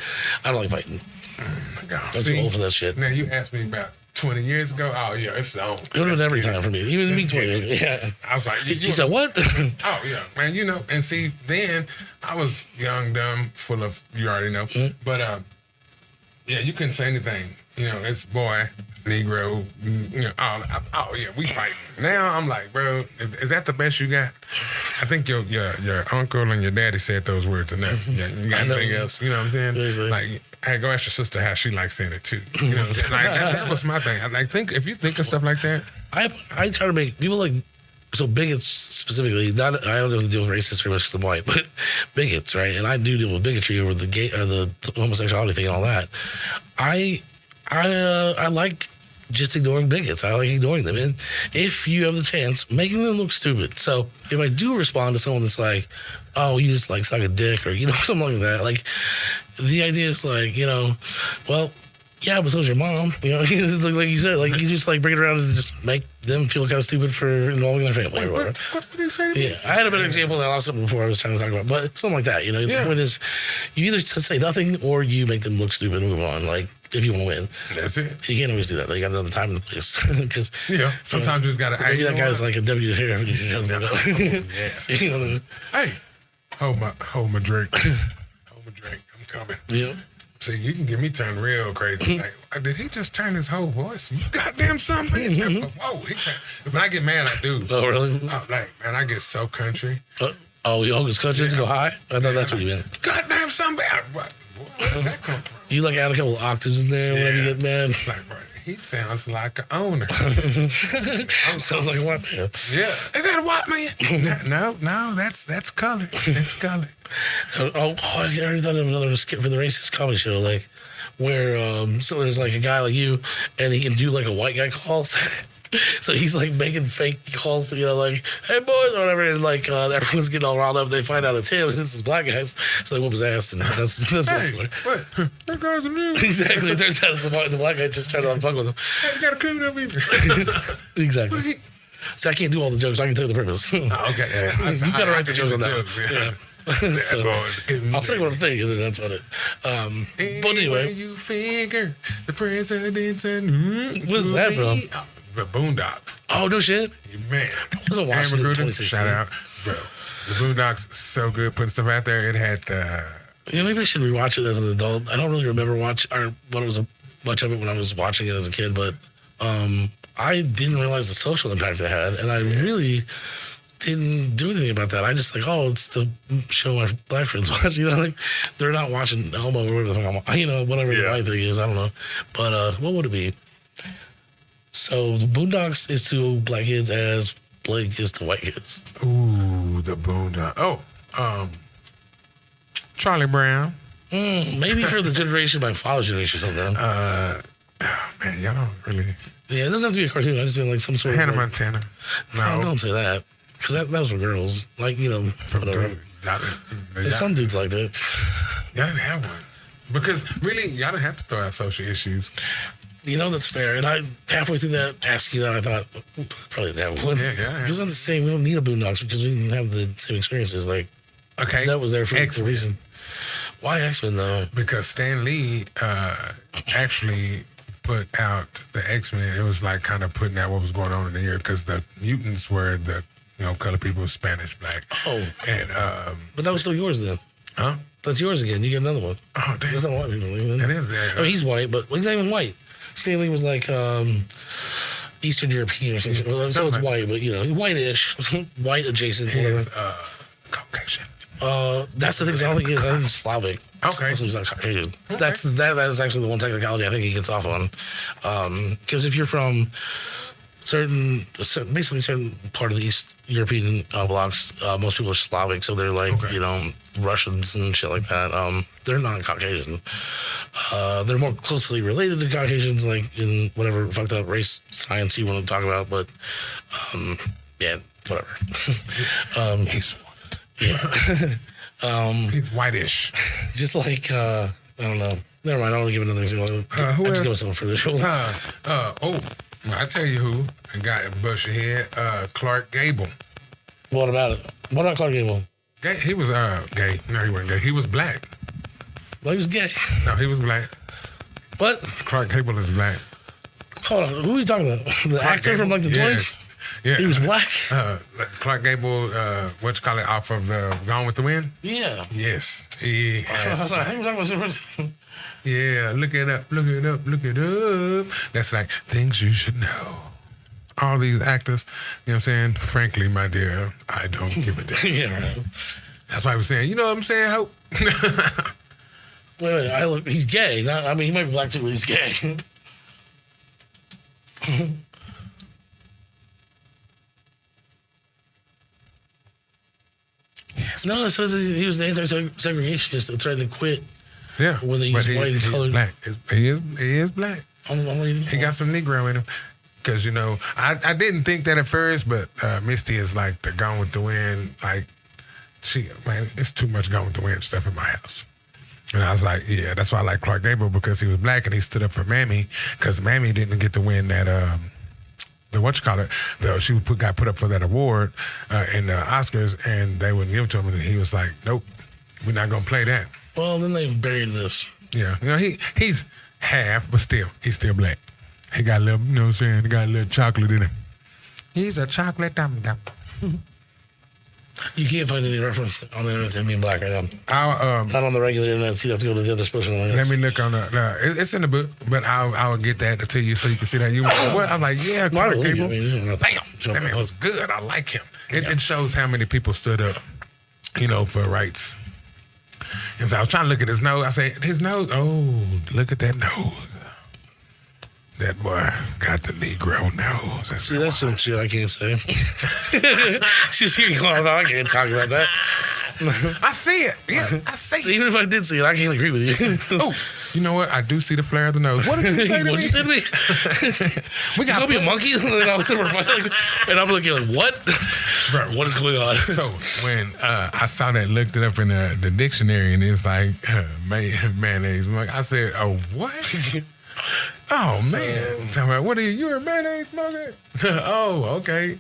I don't like fighting. I'm too old for that shit. Now, you asked me about 20 years ago. Oh, yeah, it's on. It would have been every time for me. Even me 20 years. Yeah. I was like... You said what? Oh, yeah, man, you know. And see, then I was young, dumb, full of... You already know. Mm-hmm. But, yeah, you couldn't say anything. You know, it's boy... Negro, you know, oh yeah, we fight. Now I'm like, bro, is that the best you got? I think your uncle and your daddy said those words enough. Yeah, you got anything else? You know what I'm saying? Exactly. Like, hey, go ask your sister how she likes saying it too. You know what I'm saying? Like that was my thing. I think if you think of stuff like that, I try to make people like. So bigots specifically, I don't have to deal with racists very much because I'm white, but bigots, right? And I do deal with bigotry over the gay or the homosexuality thing and all that. I like just ignoring bigots. I like ignoring them. And if you have the chance, making them look stupid. So if I do respond to someone that's like, oh, you just like suck a dick or, you know, something like that, like the idea is like, you know, well, yeah, but so's your mom. You know, like you said, like you just like bring it around and just make them feel kind of stupid for involving their family or whatever. What did he say to me? Yeah, I had a better example that I lost something before I was trying to talk about, but something like that. You know, the point is, you either say nothing or you make them look stupid and move on. Like if you want to win, that's it. You can't always do that. You got another time and the place. Because sometimes you just got to. Maybe that guy's like a W here. Yes. You know, hey, hold my drink. Hold my drink. I'm coming. Yeah. See, you can get me turned real crazy. Like, did he just turn his whole voice? You goddamn son, bitch. Whoa, when I get mad, I do. Oh, really? Like, man, I get so country. You always country to go high? I thought that's what you meant. Goddamn son, bitch. Where does that come from? You like add a couple of octaves in there whenever you get mad? Like, bro, he sounds like an owner. Sounds like a white man. Yeah. Is that a white man? No, that's color. That's color. I already thought of another skit for the racist comedy show, like where so there's like a guy like you, and he can do like a white guy calls. So he's like making fake calls to, you know, like, hey boys, or whatever, and like everyone's getting all riled up. They find out it's him, and it's his black guys. So they whoop his ass, and that's hey, what? That guy's a new. Exactly. It turns out it's the black guy just trying to fuck with him. Hey, you got a coon up here. Exactly. So I can't do all the jokes. I can tell you the premise. Okay. Yeah. You gotta write the jokes on that. Yeah. So, I'll tell you what I'm thinking, and that's about it. But anyway, you figure the president's and what is that from? The Boondocks. Oh no shit, man! I wasn't watching it. 2016. Shout out, bro. The Boondocks, so good putting stuff out there. It had. Maybe I should rewatch it as an adult. I don't really remember much of it when I was watching it as a kid, but I didn't realize the social impact it had, and I really didn't do anything about that. I just like, oh, it's the show my black friends watch. You know, like they're not watching Elmo or whatever the fuck I'm, you know, whatever the white thing is. I don't know, but what would it be? So the Boondocks is to black kids as Blake is to white kids. Ooh, the Boondocks. Oh, Charlie Brown. Maybe for the generation, my father's generation or something. Man, y'all don't really. Yeah, it doesn't have to be a cartoon. I just mean like some sort Hannah of. Montana. No, don't say that. Because that was for girls. Like, whatever. And some dudes liked it. Y'all didn't have one. Because really, y'all didn't have to throw out social issues. That's fair. And I, halfway through that, asking that, I thought, probably didn't have one. Yeah. Because I'm the same. We don't need a Boondocks because we didn't have the same experiences. Like, okay. That was there for X-Men. a reason. Why X-Men, though? Because Stan Lee actually put out the X-Men. It was like kind of putting out what was going on in the year because the mutants were the color people, Spanish, black. Oh. And but that was still yours then. huh? That's yours again. You get another one. Oh, damn. That's not white people. That is that. I mean, he's white, but he's not even white. Stan Lee was like Eastern European or something. Well, so it's white, but white-ish, white adjacent. He is Caucasian. That's the thing. I don't think he is. I think he's Slavic. Okay. So he's not Caucasian. Okay. That is actually the one technicality I think he gets off on. Because if you're from basically certain part of the East European blocks, most people are Slavic, so they're like, Russians and shit like that. They're not Caucasian. They're more closely related to Caucasians, like in whatever fucked up race science you want to talk about, but yeah, whatever. He's white. Yeah. He's whitish. Just like, I don't know. Never mind, I don't want to give another example. Who I just else? give myself for the show. I tell you who got bust your head. Clark Gable. What about it? What about Clark Gable? Gay. He was gay. No, he wasn't gay. He was black. Well, he was gay. No, he was black. What? Clark Gable is black. Hold on. Who are you talking about? The actor from like the 20s? Yes. Yeah. He was black? Clark Gable, off of Gone with the Wind? Yeah. Yes. He has. I think we're talking about the same person. Yeah, look it up. That's like things you should know. All these actors, you know what I'm saying? Frankly, my dear, I don't give a damn. Yeah, right. That's why I was saying, you know what I'm saying, Hope? Wait, he's gay. He might be black too, but he's gay. Yes. No, it says he was the anti-segregationist that threatened to quit. Yeah. When they use white and colored. He's black. He is black. I'm reading. He got some Negro in him. Because, I didn't think that at first, but Misty is like the Gone with the Wind. Like, it's too much Gone with the Wind stuff in my house. And I was like, yeah, that's why I like Clark Gable, because he was black and he stood up for Mammy, because Mammy didn't get to win that, she got put up for that award in the Oscars, and they wouldn't give it to him, and he was like, nope, we're not going to play that. Well, then they've buried this. Yeah, he's half, but still, he's still black. He got a little, you know what I'm saying, he got a little chocolate in him. He's a chocolate dum-dum. You can't find any reference on the internet to him being black right now. Not on the regular internet, so you have to go to the other special ones. Let me look on it's in the book, but I'll get that to you so you can see that. You what? I'm like, yeah, Clark Gable. Damn, that man was good. I like him. It shows how many people stood up, for rights. And so I was trying to look at his nose. I said, his nose. Oh, look at that nose. That boy got the Negro nose. See, that's some shit I can't say. She's here going, I can't talk about that. I see it. Yeah, I see it. Even if I did see it, I can't agree with you. Oh, you know what? I do see the flare of the nose. What did you say to me? What'd you say to me? We got to be a monkey? And I was and I'm looking like, what? Bro, what is going on? So when I saw that, looked it up in the dictionary, and it's like mayonnaise. I said, oh, what? Oh, man. Talking about, what are you? You're a mayonnaise smoker? Oh, okay.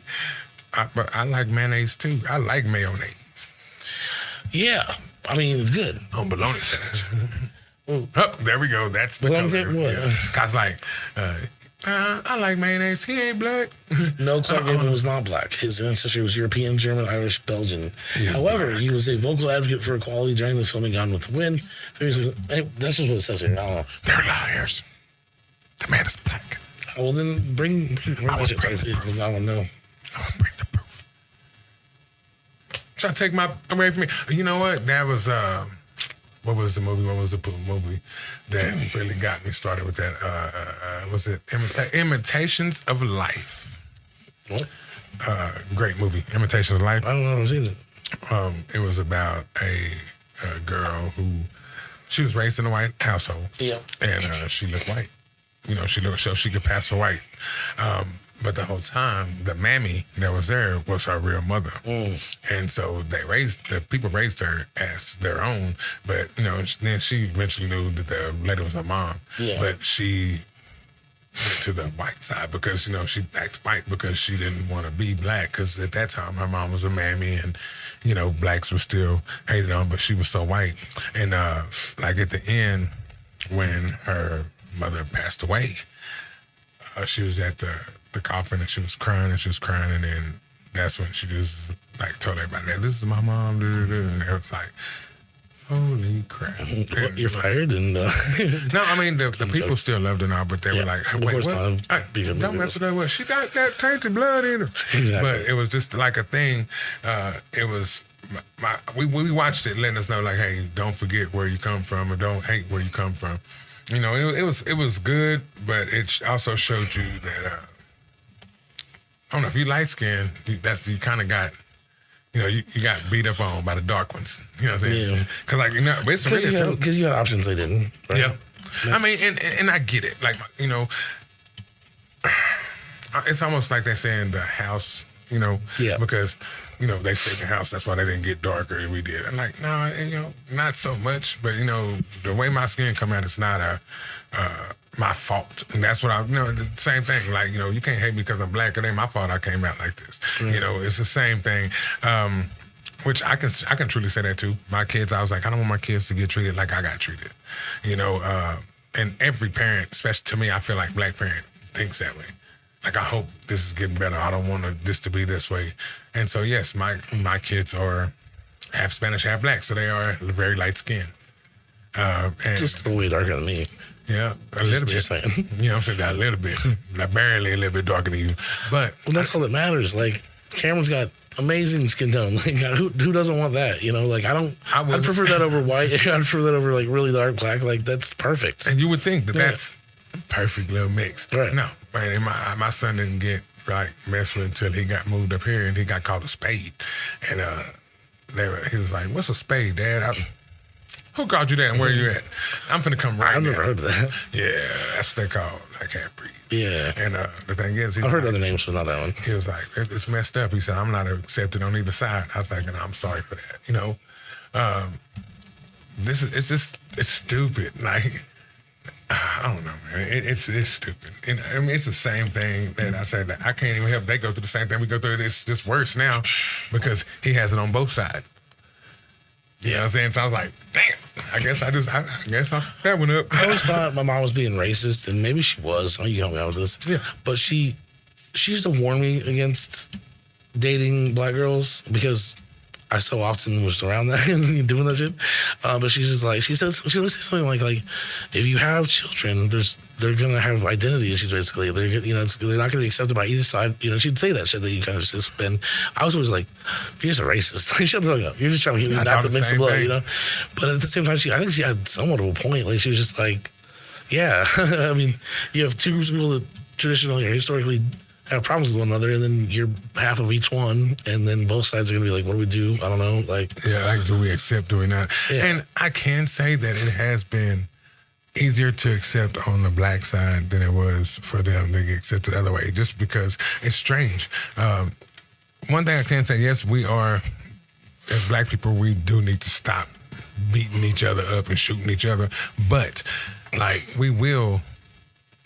But I like mayonnaise, too. I like mayonnaise. Yeah. It's good. On bologna sandwich. Oh, there we go. That's the bologna color. What? Yeah. I was like, I like mayonnaise. He ain't black. No, Clark Gable was not black. His ancestry was European, German, Irish, Belgian. However, black. He was a vocal advocate for equality during the filming Gone with the Wind. That's just what it says here. I don't know. They're liars. The man is black. Well, then bring that shit. I don't know. I'll bring the proof. Try to take my away from me. You know what? That was what was the movie? What was the movie that really got me started with that? Was it Imitations of Life? What? Great movie, Imitation of Life. I don't know. I've seen it. It was about a girl who she was raised in a white household. Yeah. And she looked white. You know, she looked so she could pass for white. But the whole time, the mammy that was there was her real mother. And so the people raised her as their own. But, you know, then she eventually knew that the lady was her mom. Yeah. But she went to the white side because, you know, she acted white because she didn't want to be black because at that time her mom was a mammy and, you know, blacks were still hated on, but she was so white. And like at the end when her mother passed away, she was at the coffin and she was crying and then that's when she just like told everybody that this is my mom, and it was like, holy crap. Well, you're fired and no, I mean the people still loved her now, but they were like, wait, what? Don't mess with her. What? She got that tainted blood in her. Exactly. But it was just like a thing. It was we watched it, letting us know like, hey, don't forget where you come from or don't hate where you come from. You know, it was good, but it also showed you that I don't know if you light skinned, you kind of got. You know, you got beat up on by the dark ones. You know what I'm saying? Yeah. Because, like, you know, it's really true. Because you had options they didn't. Right? Yeah. I mean, and I get it. Like, you know, it's almost like they're saying the house, you know, because, you know, they say the house, that's why they didn't get darker than we did. I'm like, no, you know, not so much. But, you know, the way my skin come out, it's not my fault. And that's what you know, the same thing. Like, you know, you can't hate me because I'm black. It ain't my fault I came out like this. Right. You know, it's the same thing. Which I can truly say that too. My kids, I was like, I don't want my kids to get treated like I got treated. You know, and every parent, especially to me, I feel like black parent thinks that way. Like, I hope this is getting better. I don't want this to be this way. And so, yes, my kids are half Spanish, half black. So they are very light skinned. And just a way darker than me. Yeah, a little bit. Just saying. You know what I'm saying? A little bit. Like barely a little bit darker than you. But well, that's all that matters. Like, Cameron's got amazing skin tone. Like, who doesn't want that? You know, like, I'd prefer that over white. I'd prefer that over, like, really dark black. Like, that's perfect. And you would think that that's perfect little mix. Right. No. And my son didn't get, like, messed with until he got moved up here and he got called a spade. And he was like, what's a spade, Dad? Who called you that and where you at? I'm finna come right now. I've never heard of that. Yeah, that's what they call I can't breathe. Yeah. And the thing is, I've heard other names, but not that one. He was like, it's messed up. He said, I'm not accepted on either side. I was like, and I'm sorry for that. You know, it's stupid. Like, I don't know, man. It's stupid. And, I mean, it's the same thing that I said that I can't even help. They go through the same thing we go through. It's just worse now because he has it on both sides. You know what I'm saying? So I was like, damn, I guess I fucked that one up. I always thought my mom was being racist, and maybe she was. Oh, you help me out with this. Yeah. But she used to warn me against dating black girls because I so often was around that and doing that shit. But she's just like, she always say something like if you have children, they're gonna have identity issues. Basically, they're not gonna be accepted by either side. You know, she'd say that shit that you kind of just been. I was always like, you're just a racist. Like, shut the fuck up. You're just trying to get me not to mix the blood. You know. But at the same time, I think she had somewhat of a point. Like, she was just like, yeah. I mean, you have two groups of people that traditionally or historically have problems with one another, and then you're half of each one, and then both sides are going to be like, what do we do? I don't know. Like, yeah, like, do we accept, do we not? Yeah. And I can say that it has been easier to accept on the black side than it was for them to get accepted the other way, just because it's strange. One thing I can say, yes, we are, as black people, we do need to stop beating each other up and shooting each other, but, like, we will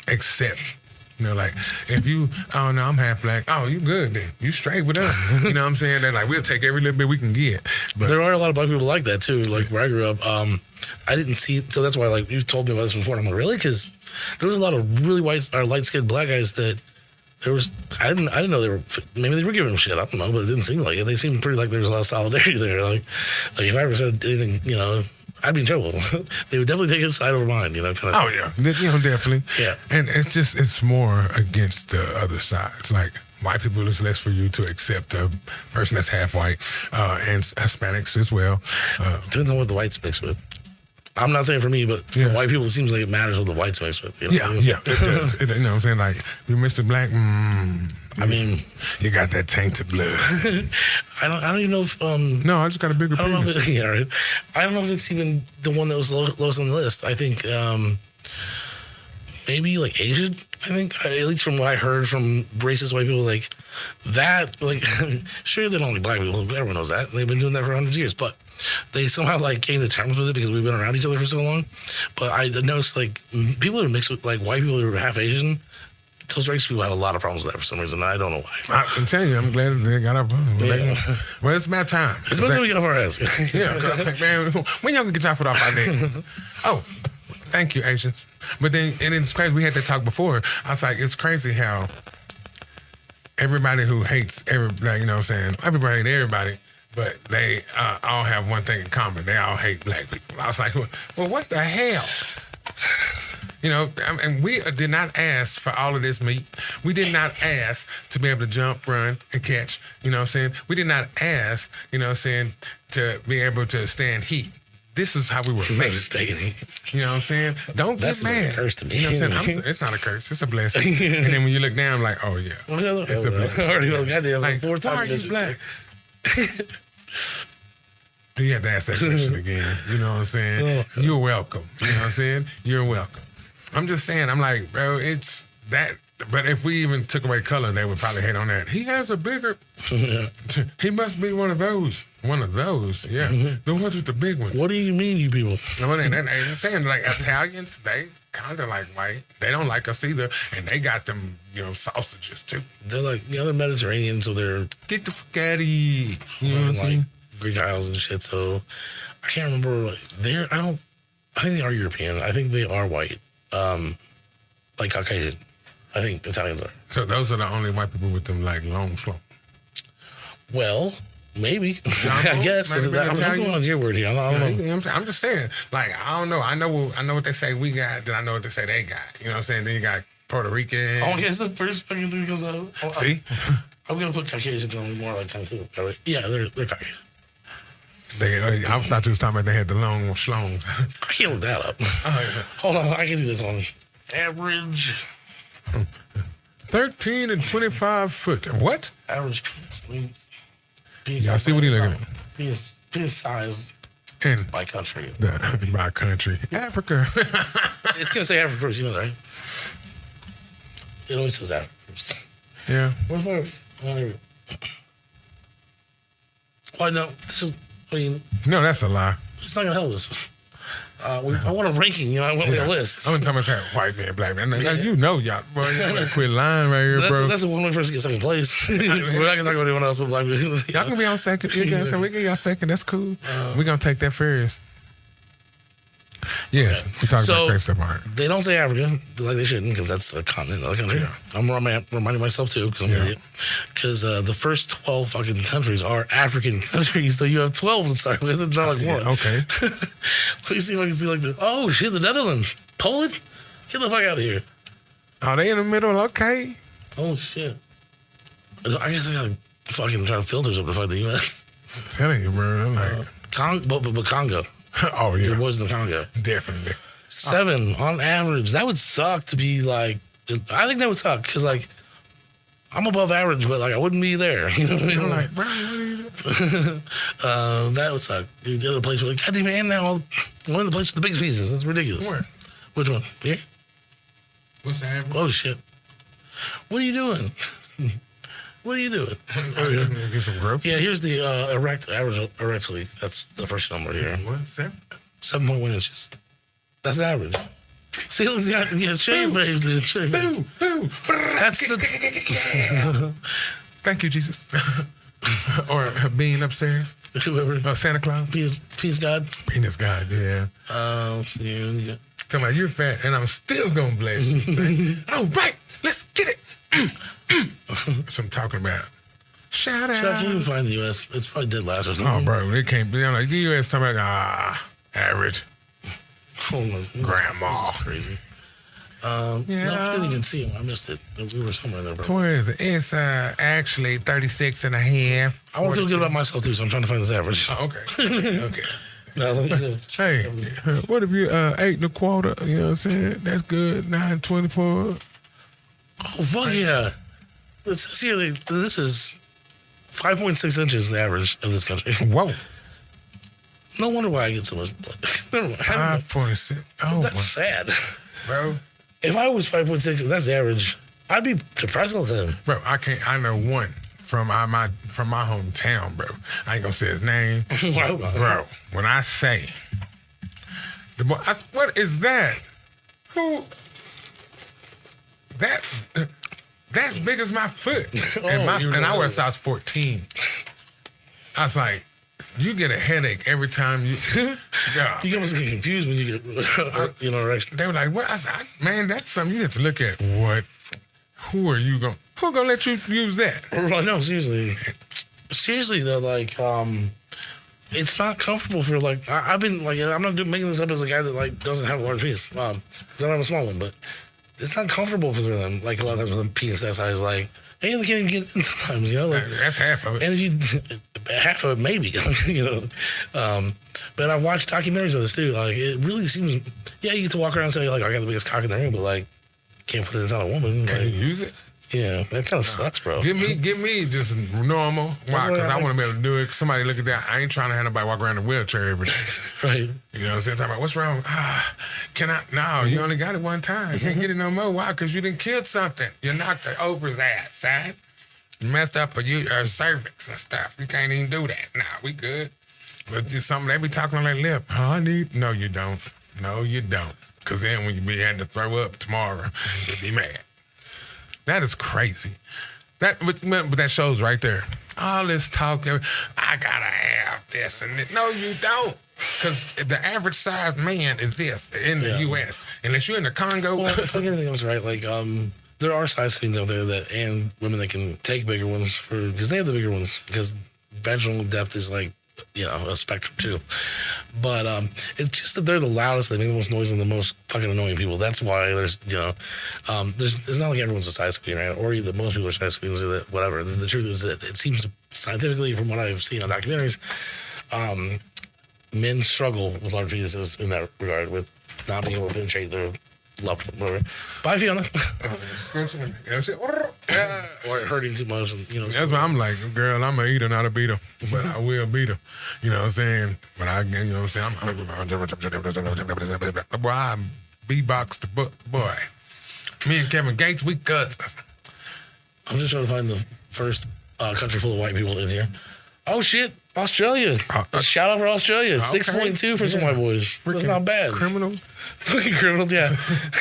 accept. You know, like, if you, oh, no, I'm half black. Oh, you good then. You straight with us. You know what I'm saying? They're like, we'll take every little bit we can get. But there are a lot of black people like that, too. Like, where I grew up, I didn't see, so that's why, like, you've told me about this before. And I'm like, really? Because there was a lot of really light-skinned black guys that I didn't know maybe they were giving them shit. I don't know, but it didn't seem like it. They seemed pretty like there was a lot of solidarity there. Like if I ever said anything, you know, I'd be in trouble. They would definitely take his side over mine, you know, kind of. Oh, yeah. You know, definitely. Yeah. And it's more against the other side. It's like white people, it's less for you to accept a person that's half white and Hispanics as well. Depends on what the whites mix with. I'm not saying for me, but for white people, it seems like it matters what the whites mix with. Yeah. It does. You know what I'm saying? Like, you Mr. Black, I mean, you got that tainted blood. I don't even know if No, I just got a bigger I don't know penis. if right. I don't know if it's even the one that was lowest on the list. I think maybe like Asian. I think at least from what I heard from racist white people, like that. Like sure they don't like black people. Everyone knows that. They've been doing that for 100 years, but they somehow like came to terms with it because we've been around each other for so long. But I noticed like people that are mixed with like white people who are half Asian. Those racist people had a lot of problems with that for some reason. I don't know why. I'm telling you, I'm glad they got up. Well, it's my time. It's about time we get off our ass. Yeah, man, when y'all gonna get y'all foot off our neck? Oh, thank you, Asians. But then, and it's crazy. We had that talk before. I was like, it's crazy how everybody who hates everybody, you know what I'm saying? Everybody hate everybody, but they all have one thing in common. They all hate black people. I was like, well, what the hell? You know, and we did not ask for all of this meat. We did not ask to be able to jump, run, and catch. You know what I'm saying? We did not ask, you know what I'm saying, to be able to stand heat. This is how we were made. You know what I'm saying? Don't That's get mad. That's a curse to me. You know what I'm saying? It's not a curse. It's a blessing. And then when you look down, I'm like, oh, yeah. It's a blessing. Goddamn, Like, four why are times you black? Do you have to ask that question again? You know what I'm saying? You're welcome. You know what I'm saying? You're welcome. I'm just saying, I'm like, bro, it's that. But if we even took away color, they would probably hate on that. He has a bigger, he must be one of those. One of those, yeah. The ones with the big ones. What do you mean, you people? I'm saying, like, Italians, they kind of like white. They don't like us either. And they got them, you know, sausages, too. They're like, yeah, they're Mediterranean, so they're... Get the fuck out of here. You know what I'm saying? Greek Isles and shit, so... I can't remember, like, I think they are European. I think they are white. Like Caucasian. I think Italians are. So those are the only white people with them like long slow. Well, maybe. I guess. I'm going on your word here. I don't know. You know what I'm just saying. Like, I don't know. I know what they say we got, then I know what they say they got. You know what I'm saying? Then you got Puerto Rican. Oh, guess the first fucking thing comes out. See? I'm going to put Caucasians on more like time too. Yeah, they're Caucasian. I thought you was talking about they had the long schlongs. I can't look that up. Hold on, I can do this one. Average 13 and 25 foot. What? Average penis length. Y'all see what he looking at? Penis size and by country. By country. Africa. It's gonna say Africa first, you know that, right? It always says Africa first. Yeah. Where's my oh no, this is no, that's a lie. It's not gonna help us. I want a ranking, you know. I want a list. I'm talking about white man, black man. You know, y'all, bro. You quit lying right here, bro. That's the one way for us to get second place. We're not gonna talk about anyone else but black people. Y'all can be on second. You guys, we get y'all second. That's cool. We're gonna take that first. Yes, we talk about crazy stuff on it. They don't say Africa like they shouldn't because that's a continent, not a country. Yeah. I'm reminding myself too because I'm an idiot. Because the first 12 fucking countries are African countries, so you have 12 to start with. It's not like one. Okay. Let me see if I can see like oh shit, the Netherlands, Poland, get the fuck out of here. Are they in the middle? Okay. Oh shit. I guess I gotta fucking try to filter something to find the U.S. I'm telling you, bro. Like but Congo. Oh yeah, it was in the Congo. Definitely 7 on average. That would suck to be like. I think that would suck because like I'm above average, but like I wouldn't be there. You know what I mean? Like, bro, what are you doing? That would suck. You get a place where like, goddamn man, now one of the places with the biggest pieces. That's ridiculous. Where? Which one? Here? What's the average? Oh shit! What are you doing? What are you doing? Get some growth. Yeah, here's the average erectly. That's the first number here. What? 7.1 inches. That's average. See, yeah, shave face, dude. Shave face. Boom. That's the. Thank you, Jesus. Or being upstairs. Whoever. Santa Claus. Peace God. Penis God, yeah. Let's see. Yeah. Come on, you're fat, and I'm still gonna bless you. Say, all right, let's get it. That's what I'm talking about. Shout out. I can't even find the U.S. It's probably dead last or something. Oh, bro, it can't be. I'm like, the U.S. talking about, average. Oh, Grandma. This is crazy. No, I didn't even see him. I missed it. We were somewhere there, bro. Where is it? It's actually 36 and a half. 42. I want to feel good about myself, too, so I'm trying to find this average. Oh, okay. Okay. No, let me go. Hey, what if you 8.25? You know what I'm saying? That's good. 9.24. Oh, fuck yeah. It says here, this is 5.6 inches the average of this country. Whoa. No wonder why I get so much blood. Never mind. 5.6. Oh, That's sad. bro. If I was 5.6 and that's the average, I'd be depressed all the time. Bro, I know one from my hometown, bro. I ain't gonna say his name. Bro, when I say the boy, what is that? Who? That's big as my foot. And I wear size 14. I was like, you get a headache every time you. Yeah. You almost get confused when you get erection. They were like, "What?" I said, "Man, that's something you have to look at." What? Who gonna let you use that? Well, no, seriously though, like, it's not comfortable for like. I've been like, I'm not making this up as a guy that like doesn't have a large penis. 'Cause I don't have a small one, but it's not comfortable for them. Like a lot of times with a penis that size, like. Hey, they can't even get in sometimes, you know. Like, that's half of it. And if you, half of it maybe, you know. But I've watched documentaries with this too. Like, it really seems, yeah, you get to walk around and say like, I got the biggest cock in the room, but like, can't put it inside a woman. Can like, you use it? Yeah, that kind of sucks, bro. Give me just normal. Why? Because I want to be able to do it. Somebody look at that. I ain't trying to have nobody walk around in a wheelchair every day. Right. You know what I'm saying? Talking about what's wrong? Can I? No, you only got it one time. You can't get it no more. Why? Because you done killed something. You knocked the Oprah's ass, son. You messed up your cervix and stuff. You can't even do that. Nah, we good. But just something they be talking on their lip. Oh, I need. No, you don't. No, you don't. Because then when you be having to throw up tomorrow, you'll be mad. That is crazy. But that shows right there. All this talk, I gotta have this and that. No, you don't. Because the average size man is this in the U.S. Unless you're in the Congo. Well, it's like anything else, right? Like, there are size queens out there and women that can take bigger ones because they have the bigger ones because vaginal depth is like, you know, a spectrum too. But it's just that they're the loudest, they make the most noise, and the most fucking annoying people. That's why there's, you know, it's not like everyone's a size queen, right? Or either most people are size queens or that, whatever. The truth is that it seems scientifically, from what I've seen on documentaries, men struggle with large penises in that regard, with not being able to penetrate their loved one, whatever. Bye, Fiona. Or hurting too much. And, you know, that's why I'm like, girl, I'm a eater, not a beater, but I will beat her. You know what I'm saying? But you know what I'm saying? Boy, I beatbox the boy. Me and Kevin Gates, we cousins. I'm just trying to find the first country full of white people in here. Oh, shit. Australia. Shout out for Australia. 6.2 for some white boys. That's not bad. Criminals. Criminals, yeah.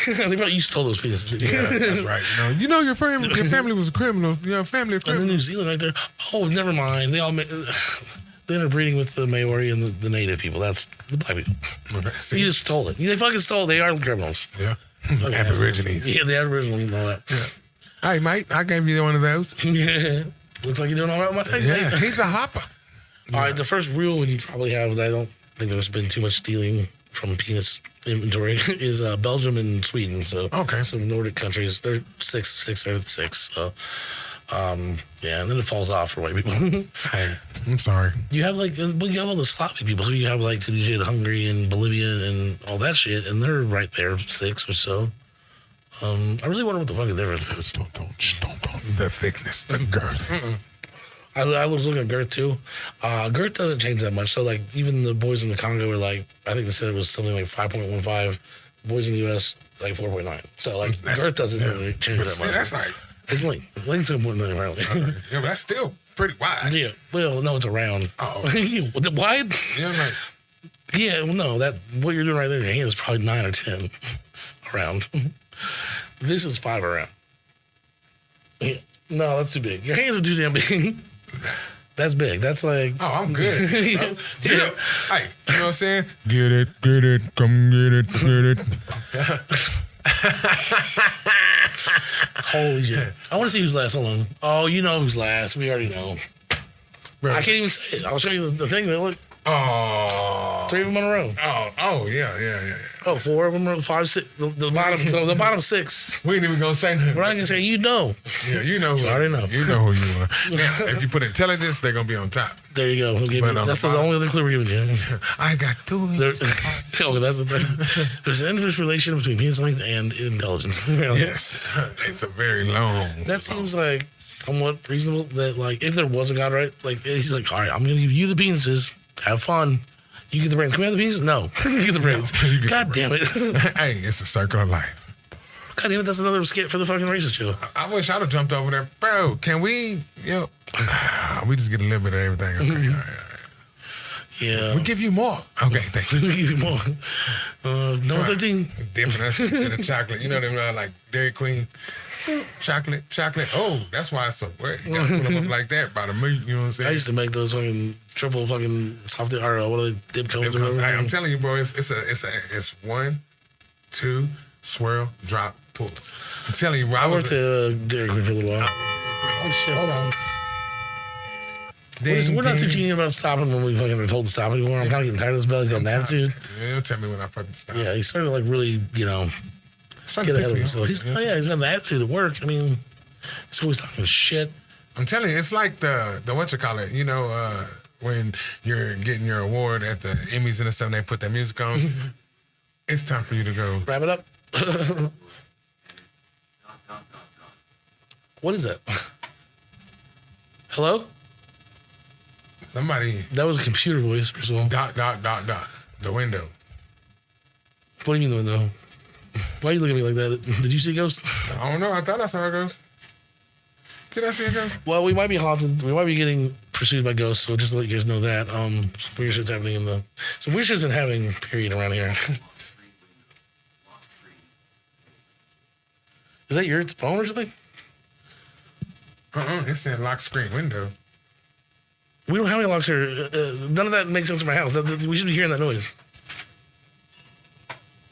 They probably you stole those pieces. Yeah, that's right. You know your family was a criminal. Your family a criminal. And then New Zealand right there. Oh, never mind. They all they ended up breeding with the Maori and the native people. That's the black people. Okay, you just stole it. They fucking stole it. They are criminals. Yeah. Okay, Aborigines. Yeah, the Aboriginals and all that. Yeah. Hey, mate, I gave you one of those. Yeah. Looks like you're doing all right with my thing. Yeah, he's a hopper. All right, the first real one you probably have, I don't think there's been too much stealing from penis inventory, is Belgium and Sweden. So, some Nordic countries, they're 6 out of 6. So, yeah, and then it falls off for white people. Hey, I'm sorry. You have you have all the Slavic people. So you have like Tunisia, Hungary, and Bolivia, and all that shit, and they're right there, 6 or so. I really wonder what the fucking difference is. Don't. The thickness, the girth. I was looking at girth too. Girth doesn't change that much. So like even the boys in the Congo were like, I think they said it was something like 5.15. Boys in the US like 4.9. So like girth doesn't really change that much. That's like it's length's important than apparently. Yeah, but that's still pretty wide. Yeah. Well, no, it's around. Oh, wide. Yeah, right. Yeah. Well, no, what you're doing right there in your hand is probably 9 or 10 around. This is 5 around. Yeah. No, that's too big. Your hands are too damn big. That's big. That's like... Oh, I'm good. Yeah. Hey, you know what I'm saying? Get it, come get it. Holy shit. I want to see who's last. Hold on. Oh, you know who's last. We already know. Bro. I can't even say it. I'll show you the thing. Look. Oh. 3 of them in a row. Yeah. Oh, 4 of them are 5, 6. The bottom 6. We ain't even gonna say nothing. We're not gonna say you know. Yeah, you know. You already know. You know who you are. Now, if you put intelligence, they're gonna be on top. There you go. That's the only other clue we're giving you. I got 2. Oh, that's the thing. There's an inverse relation between penis length and intelligence. Yes, it's a very long. That seems like somewhat reasonable. That like if there was a God, right? Like he's like, all right, I'm gonna give you the penises. Have fun. You get the brains. Can we have the penises? No, you get the brains. No, God damn it. Hey, it's a circle of life. God damn it, that's another skit for the fucking racist show. I wish I'd have jumped over there, bro. Can we? We just get a little bit of everything. Okay, all right. Yeah. We give you more. Okay, thank you. We give you more. Number 13. Dipping us into the chocolate. You know them like Dairy Queen. Chocolate. Oh, that's why it's so wet. You gotta put them up like that by the meat, you know what I'm saying? I used to make those fucking triple fucking soft dip, or what are they, dip cones or whatever. I'm telling you, bro, it's 1, 2, swirl, drop, pull. I'm telling you, bro. I worked at Dairy Queen for a little while. Oh shit, hold on. We're not too keen about stopping when we fucking are told to stop anymore. I'm kind of getting tired of this bell. He's got an attitude. Yeah, tell me when I fucking stop. Yeah, he started like really, get ahead of himself. He's got an attitude at work. I mean, he's always talking shit. I'm telling you, it's like the what you call it. When you're getting your award at the Emmys and stuff, and they put that music on. It's time for you to go. Wrap it up. What is that? Hello? Somebody. That was a computer voice, first of all. Dot. The window. What do you mean the window? Why are you looking at me like that? Did you see a ghost? I don't know. I thought I saw a ghost. Did I see a ghost? Well, we might be haunted. We might be getting pursued by ghosts. So just to let you guys know that some weird shit's happening some weird shit's been happening. Period around here. Is that your phone or something? It said lock screen window. We don't have any locks here. None of that makes sense in my house. We should be hearing that noise.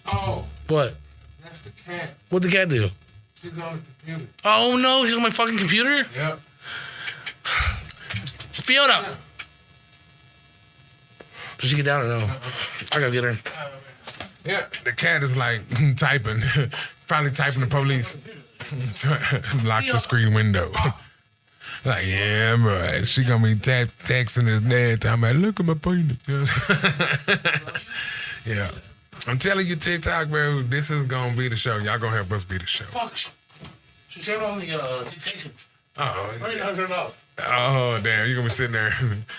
Oh. What? That's the cat. What'd the cat do? She's on the computer. Oh no, she's on my fucking computer? Yep. Fiona! Did she get down or no? I gotta get her. Yeah, the cat is like typing. Probably typing the police. Lock the screen window. Like, yeah, bro. She gonna be texting his dad, talking about, look at my penis. Yeah. I'm telling you, TikTok, bro, this is gonna be the show. Y'all gonna help us be the show. Fuck. She turned on the dictation. Oh. I didn't know how to turn it off. Oh, damn. You're gonna be sitting there.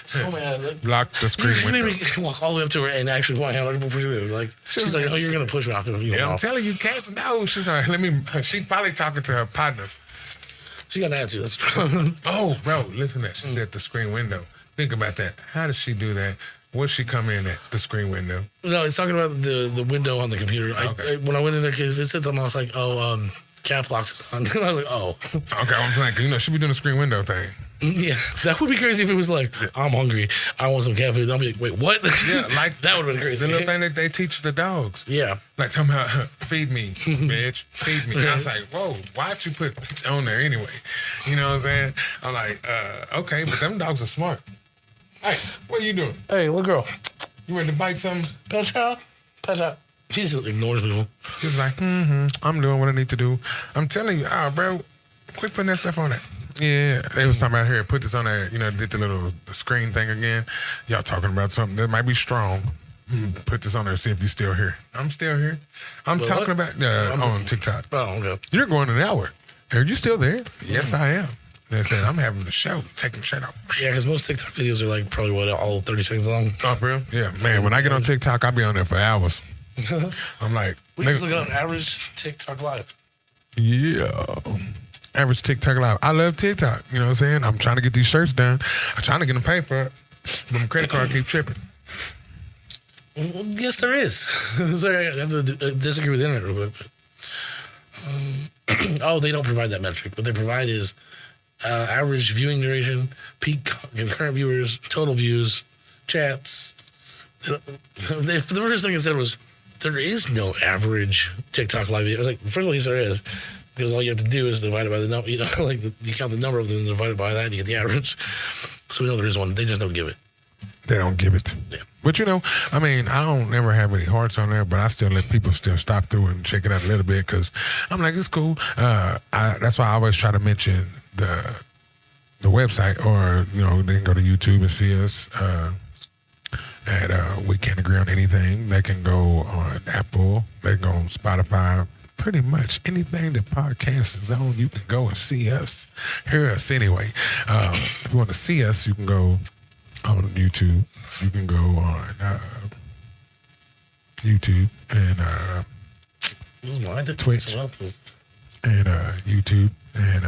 So mad. Lock the screen window. She made me walk all the way up to her and actually put my hand on her before she did. Like, she's like, oh, you're gonna push me off. I'm telling you, cats, no. She's like, she's probably talking to her partners. She got an attitude. That's Oh, bro, listen to that. She said the screen window. Think about that. How does she do that? What'd she come in at? The screen window? No, it's talking about the window on the computer. Okay. When I went in there, because it said something, I was like, cap locks is on. And I was like, oh. Okay, I'm thinking, she be doing the screen window thing. Yeah, that would be crazy if it was like, I'm hungry, I want some cat food. I'll be like, wait, what? Yeah, like that would have been crazy. The little thing that they teach the dogs. Yeah. Like, talking about, feed me, bitch, feed me. And I was like, whoa, why'd you put bitch on there anyway? You know what I'm saying? I'm like, okay, but them dogs are smart. Hey, what are you doing? Hey, little girl. You ready to bite something? Pet shop. She just ignores people. She's like, I'm doing what I need to do. I'm telling you, bro, quit putting that stuff on there. Yeah, they was talking about here, put this on there, did the little screen thing again. Y'all talking about something that might be strong. Put this on there, see if you're still here. I'm still here. I'm talking about on TikTok. Oh, okay. You're going an hour. Are you still there? Yes, I am. They said, I'm having the show. Take them shit out. Yeah, because most TikTok videos are like probably, all 30 seconds long. Oh, for real? Yeah, man, when I get on TikTok, I'll be on there for hours. I'm like... We just look up average TikTok live. Yeah. Average TikTok live. I love TikTok. You know what I'm saying? I'm trying to get these shirts done. I'm trying to get them paid for it. But my credit card keep tripping. Well, yes, there is. Sorry, I have to disagree with the internet real quick. They don't provide that metric. What they provide is average viewing duration, peak concurrent viewers, total views, chats. The first thing it said was, there is no average TikTok live video. I was like, first of all, yes, there is. Because all you have to do is divide it by the number, you count the number of them and divide it by that and you get the average. So we know there is one. They just don't give it. they don't give it to me. Yeah. But you know, I mean, I don't ever have any hearts on there, but I still let people still stop through and check it out a little bit because I'm like, it's cool. That's why I always try to mention the website, or you know, they can go to YouTube and see us. We Can't Agree on Anything. They can go on Apple. They can go on Spotify. Pretty much anything that podcast is on, you can go and see us, hear us anyway. If you want to see us, you can go on YouTube. You can go on YouTube and Twitch and YouTube and.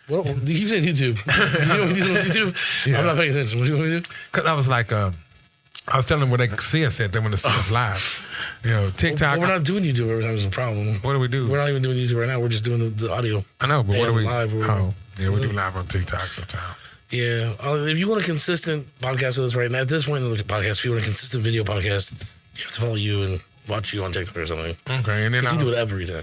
Well, you keep saying YouTube. Do you want me to do it on YouTube? Yeah. I'm not paying attention. What do you want me to do? Because I was like, I was telling them where they can see us at. They want to see us live. You know, TikTok. Well, we're not doing YouTube every time there's a problem. What do we do? We're not even doing YouTube right now. We're just doing the audio. I know, but what do we? Live, we do live on TikTok sometimes. Yeah. If you want a consistent podcast with us right now, at this point in the podcast, if you want a consistent video podcast, you have to follow you and watch you on TikTok or something. Okay, and then you do it every day.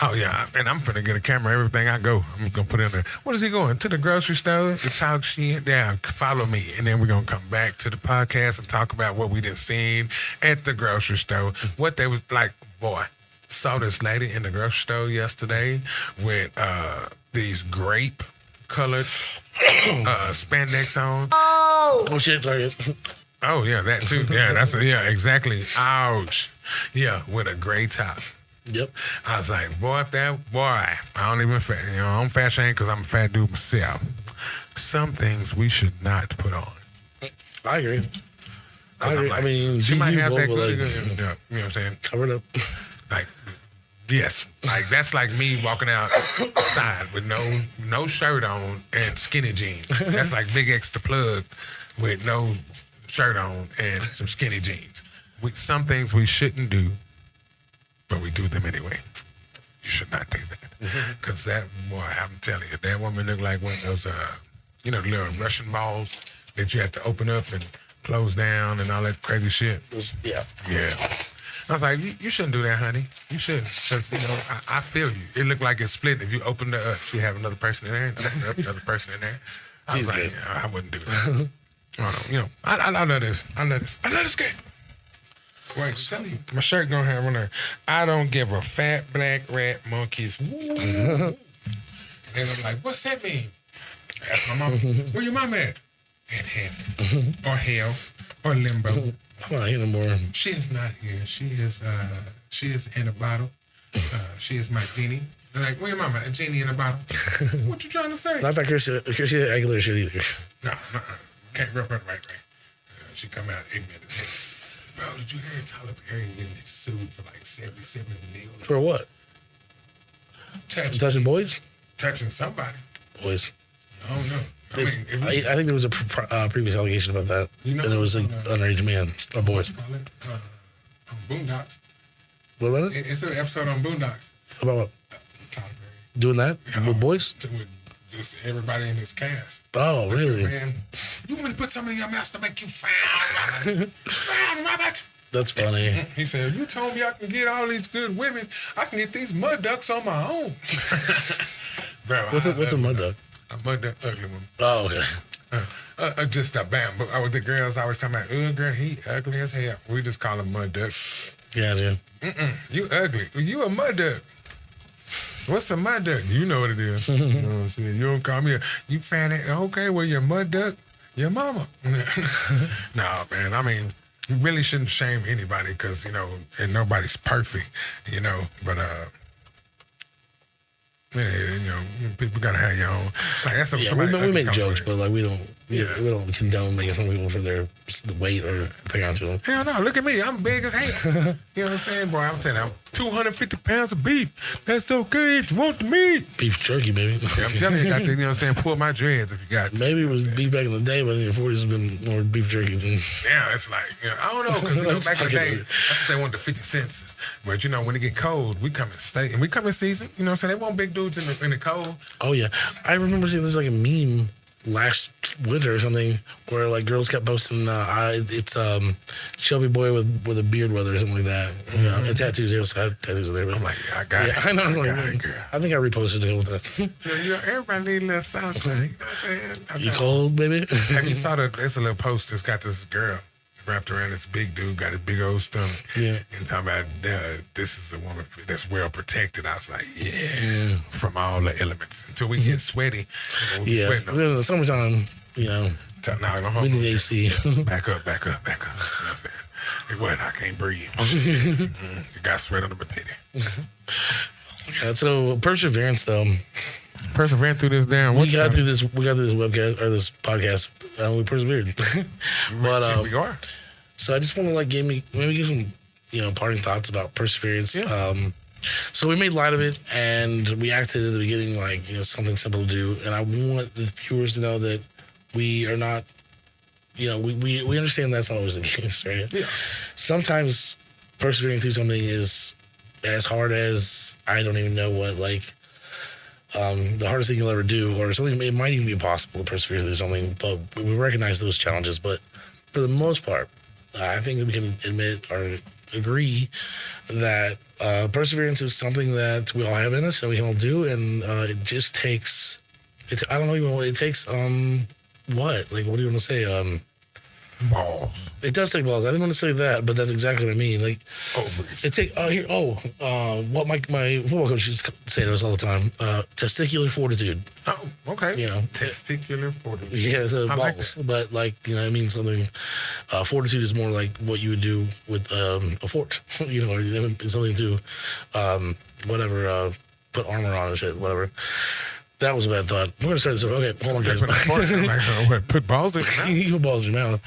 Oh yeah, and I'm finna get a camera. Everything I go, I'm gonna put it in there. What is he going to the grocery store to talk shit? Yeah, follow me, and then we're gonna come back to the podcast and talk about what we done seen at the grocery store. What they was like, boy. Saw this lady in the grocery store yesterday with these grape colored spandex on. Oh shit, sorry. Oh yeah, that too. Yeah, exactly. Ouch. Yeah, with a gray top. Yep. I was like, I don't even I'm fat shamed because I'm a fat dude myself. Some things we should not put on. I agree. Like, I mean, she might have that good. Like, you know what I'm saying? Cover it up. Like, yes, like that's like me walking outside with no shirt on and skinny jeans. That's like Big X the Plug with no shirt on and some skinny jeans. Some things we shouldn't do, but we do them anyway. You should not do that. Because that, boy, I'm telling you, that woman looked like one of those, little Russian balls that you have to open up and close down and all that crazy shit. Yeah. Yeah. I was like, you shouldn't do that, honey. You shouldn't. Because, I feel you. It looked like it's split. If you open it up, you have another person in there, another person in there. I was like, I wouldn't do that. I love this. I love this game. Wait, tell you, my shirt gonna have on there. I don't give a fat black rat monkeys. And then I'm like, what's that mean? Ask my mom. Where your mom at? In heaven, or hell, or limbo. I'm not here no more. She is not here. She is in a bottle. She is my genie. They're like, where your mama? A genie in a bottle. What you trying to say? Not that Christian Aguilera shit either. No. Can't rub her the right way. She come out 8 minutes. Bro, did you hear Tyler Perry getting sued for like $77 million? For what? Touching boys? Touching somebody. Boys. I don't know. I think there was a previous allegation about that. And it was an underage man, a boy. On Boondocks. What about it? It's an episode on Boondocks. About what? Tyler Perry. Doing that? With boys? With just everybody in his cast. Oh, like, really? Man, you want me to put something in your mouth to make you frown, Robert? Frown, Robert. That's funny. He said, you told me I can get all these good women. I can get these mud ducks on my own. Bro, what's a mud duck? A mud duck, ugly one. Oh, okay. Just a bamboo. With the girls always talking about, girl, he ugly as hell. We just call him mud duck. Yeah, Jim. You ugly. You a mud duck. What's a mud duck? You know what it is. You know what I'm saying? You don't call me you fanny. Okay, well, your mud duck, your mama. No, man. I mean, you really shouldn't shame anybody because, and nobody's perfect, but, people gotta have your own. Like that's we make jokes, but like we don't condone making fun of people for their weight or appearance to them. Hell no! Look at me, I'm big as hell. You know what I'm saying, boy? I'm telling you, I'm 250 pounds of beef. That's okay if you want the meat. Beef jerky, baby. Yeah, I'm telling you, got to, you know what I'm saying? Pull my dreads if you got to. Maybe it was beef back in the day, but in the 40s it's been more beef jerky than. Yeah, it's like I don't know because back in the day that's what they want the 50 cents. But when it get cold, we come in state and we come in season. You know what I'm saying? They want big dudes in the cold. Oh yeah, I remember seeing there's like a meme last winter or something where like girls kept posting it's Shelby boy with a beard weather or something like that. You know, and tattoos. They also had tattoos there. But I'm like, I got it. I know. I was like, girl. I think I reposted it with that. Everybody need a little salsa. You know what I'm saying? You cold, baby? Have you saw that? There's a little post that's got this girl wrapped around this big dude, got his big old stomach. Yeah. And talking about, this is a woman that's well protected. I was like, yeah, from all the elements. Until we get sweaty. You know, we Yeah. In the summertime, you know, we need AC. Back up. You know what I'm saying? It wasn't, I can't breathe. You got sweat on the potato. Yeah, so Perseverance, though. Persevering through this damn. We got through this webcast or this podcast. We persevered. But we are. So I just want to like give some parting thoughts about Perseverance. Yeah. So we made light of it and we acted at the beginning like something simple to do. And I want the viewers to know that we are not. We understand that's not always the case, right? Yeah. Sometimes persevering through something is as hard as I don't even know what the hardest thing you'll ever do, or something. It might even be impossible to persevere through something, but we recognize those challenges. But for the most part, I think that we can admit or agree that perseverance is something that we all have in us and we can all do, and it just takes. I don't know even what it takes. What? Like, what do you want to say? Balls. It does take balls. I didn't want to say that, but that's exactly what I mean. Like, ovaries. It take what my football coach used to say to us all the time: testicular fortitude. Oh, okay. Testicular fortitude. Yeah, so I balls, but it means something. Fortitude is more like what you would do with a fort. Or something to, put armor on and shit, whatever. That was a bad thought. We're gonna start this over. Okay, hold on, guys. Put balls in your mouth? You put balls in your mouth,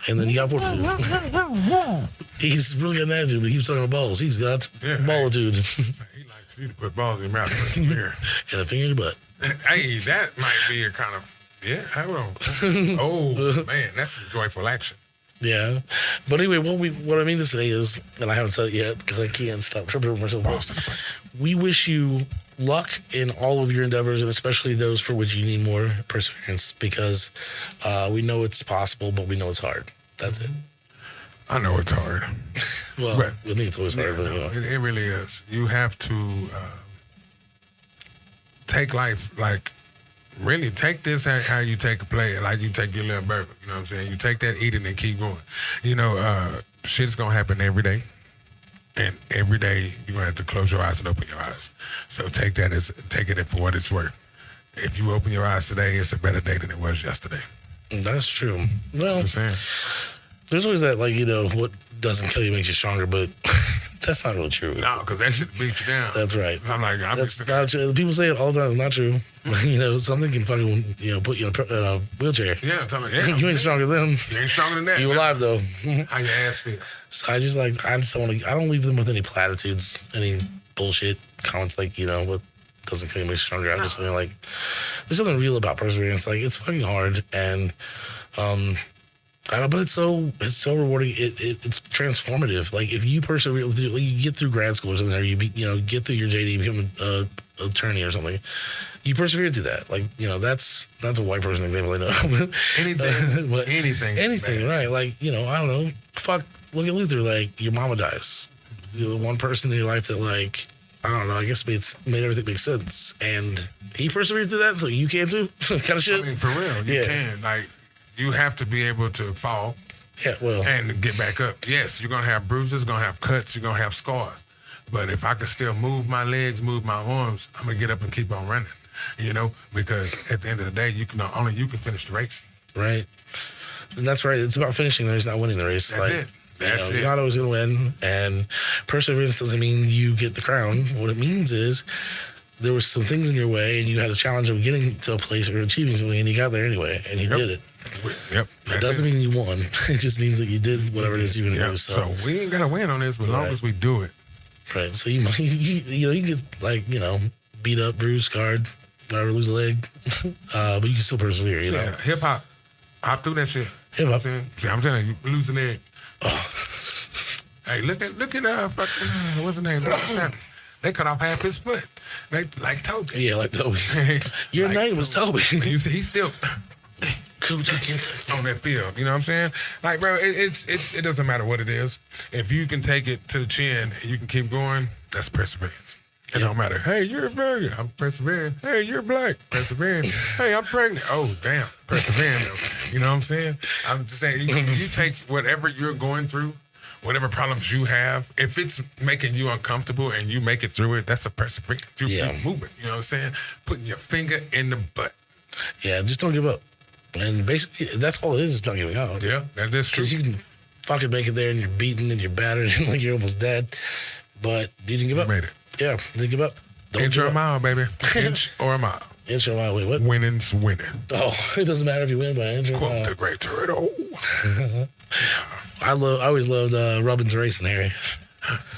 and then you got fortitude. He's really got an attitude, but he keeps talking about balls. He's got ballitude. He likes you to put balls in your mouth. And a finger in your butt. Hey, that might be a kind of, I will. Oh, man, that's some joyful action. Yeah. But anyway, what I mean to say is, and I haven't said it yet because I can't stop tripping over myself. We wish you luck in all of your endeavors, and especially those for which you need more perseverance, because we know it's possible, but we know it's hard. That's it. I know it's hard. Well, I think it's always hard. It really is. You have to take life really take this how you take a play, like you take your little burger. You know what I'm saying? You take that, eat it, and keep going. Shit's gonna happen every day. And every day you're gonna have to close your eyes and open your eyes. So take it for what it's worth. If you open your eyes today, it's a better day than it was yesterday. That's true. Well, there's always that, what doesn't kill you makes you stronger, but that's not really true. No, because that shit beat you down. That's right. I'm like, that's not true. People say it all the time. It's not true. Something can fucking, put you in a wheelchair. Yeah, you ain't stronger than them. You ain't stronger than that. You alive though. How your ass feel? So I just don't want to. I don't leave them with any platitudes, any bullshit comments what doesn't kill you makes you stronger. I'm just saying there's something real about perseverance. It's fucking hard, and I don't know, but it's so rewarding. It's transformative. If you persevere through, you get through grad school or something, or you get through your JD, become an attorney or something. You persevere through that. That's a white person example I know. Anything, right? I don't know. Fuck, look at Luther. Your mama dies. You're the one person in your life that I don't know. I guess made everything make sense, and he persevered through that, so you can too. Kind of shit. I mean, for real, you can. You have to be able to fall and get back up. Yes, you're going to have bruises, going to have cuts, you're going to have scars. But if I can still move my legs, move my arms, I'm going to get up and keep on running, because at the end of the day, only you can finish the race. Right. And that's right. It's about finishing the race, not winning the race. That's it. That's it. You're not always going to win. And perseverance doesn't mean you get the crown. What it means is there was some things in your way and you had a challenge of getting to a place or achieving something, and you got there anyway, and you did it. Yep. It doesn't mean you won. It just means that you did whatever it is you're going to do. So we ain't got to win on this, but as long as we do it. Right. So you get beat up, bruised, scarred, whatever, lose a leg, but you can still persevere. Yeah. Hip hop, hop through that shit. Hip hop. I'm telling you, lose a leg. Oh. Hey, look at fucking what's the name? They cut off half his foot. Like Toby. Yeah, like Toby. Your name was Toby. He's still. on that field. You know what I'm saying? Like, bro, it doesn't matter what it is. If you can take it to the chin and you can keep going, that's perseverance. It don't matter. Hey, you're American. I'm persevering. Hey, you're black. Persevering. Hey, I'm pregnant. Oh, damn. Persevering. You know what I'm saying? I'm just saying, you take whatever you're going through, whatever problems you have, if it's making you uncomfortable and you make it through it, that's a perseverance. You're moving. You know what I'm saying? Putting your finger in the butt. Yeah, just don't give up. And basically, that's all it is not giving up. Yeah, that is true. Because you can fucking make it there and you're beaten and you're battered and like you're almost dead. But you didn't give up. You made it. Yeah, didn't give up. Inch or a mile, baby. Inch or a mile. Inch or a mile. Wait, what? Winning's winning. Oh, it doesn't matter if you win by an inch or a mile. Quote the great turtle. I always loved Robin's racing, Harry.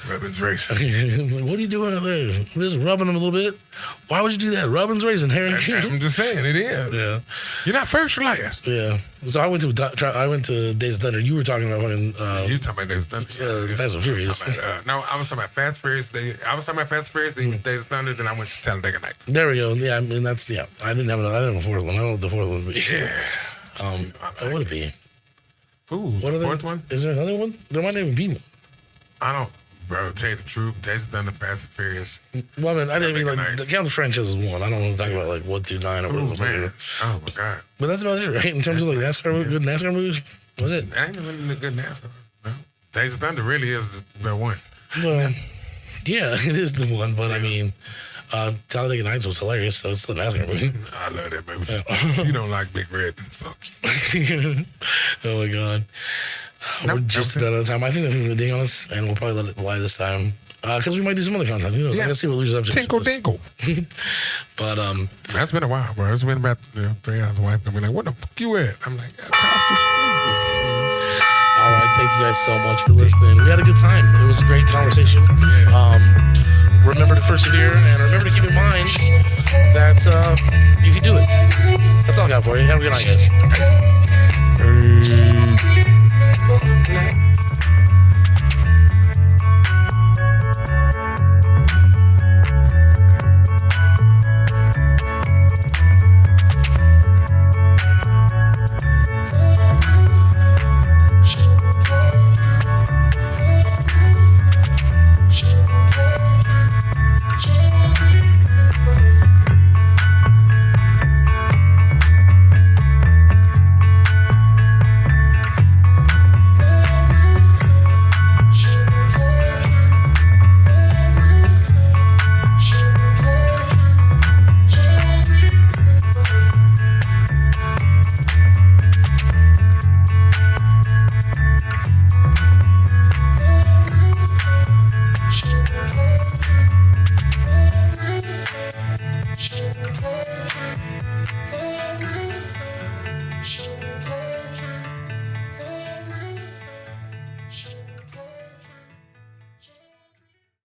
Robin's racing. Like, what are you doing out there? I'm just rubbing him a little bit. Why would you do that? Robin's racing, Harry. I'm just saying, it is. Yeah. You're not first or last. Yeah. So I went to Days of Thunder. You were talking about when you talking about Days of Thunder? Fast and Furious. No, I was talking about Fast Furious. I was talking about Fast Furious. Then Days of Thunder. Then I went to Talladega Nights. There we go. Yeah, I mean I didn't have a fourth one. I don't know what the fourth one would be. Yeah. What would it be? Ooh, what the fourth one? Is there another one? There might not even be one. I don't. Bro, tell you the truth, Days of Thunder, Fast and Furious. Well, I mean, I didn't mean like count the franchise as one. I don't want to talk about like 1 through 9 or whatever. Man. Oh my God. But that's about it, right? In terms of like NASCAR, good NASCAR movies, was it? That ain't even a good NASCAR. No. Days of Thunder really is the one. Well, yeah, it is the one. But I mean, Talladega Nights was hilarious, so it's still a NASCAR movie. I love that movie. Yeah. You don't like Big Red, then fuck you. Oh my God. We're just about out of time. I think they're ding on us, and we'll probably let it lie this time. Because we might do some other content. Who knows? Yeah. Let's see what Luci's up to. Tinkle dinkle. But that's been a while, bro. It's been about 3 hours. Wife gonna be like, "What the fuck you at?" I'm like, "Across the street." All right, thank you guys so much for listening. We had a good time. It was a great conversation. Remember to persevere, and remember to keep in mind that you can do it. That's all I got for you. Have a good night, guys. Peace.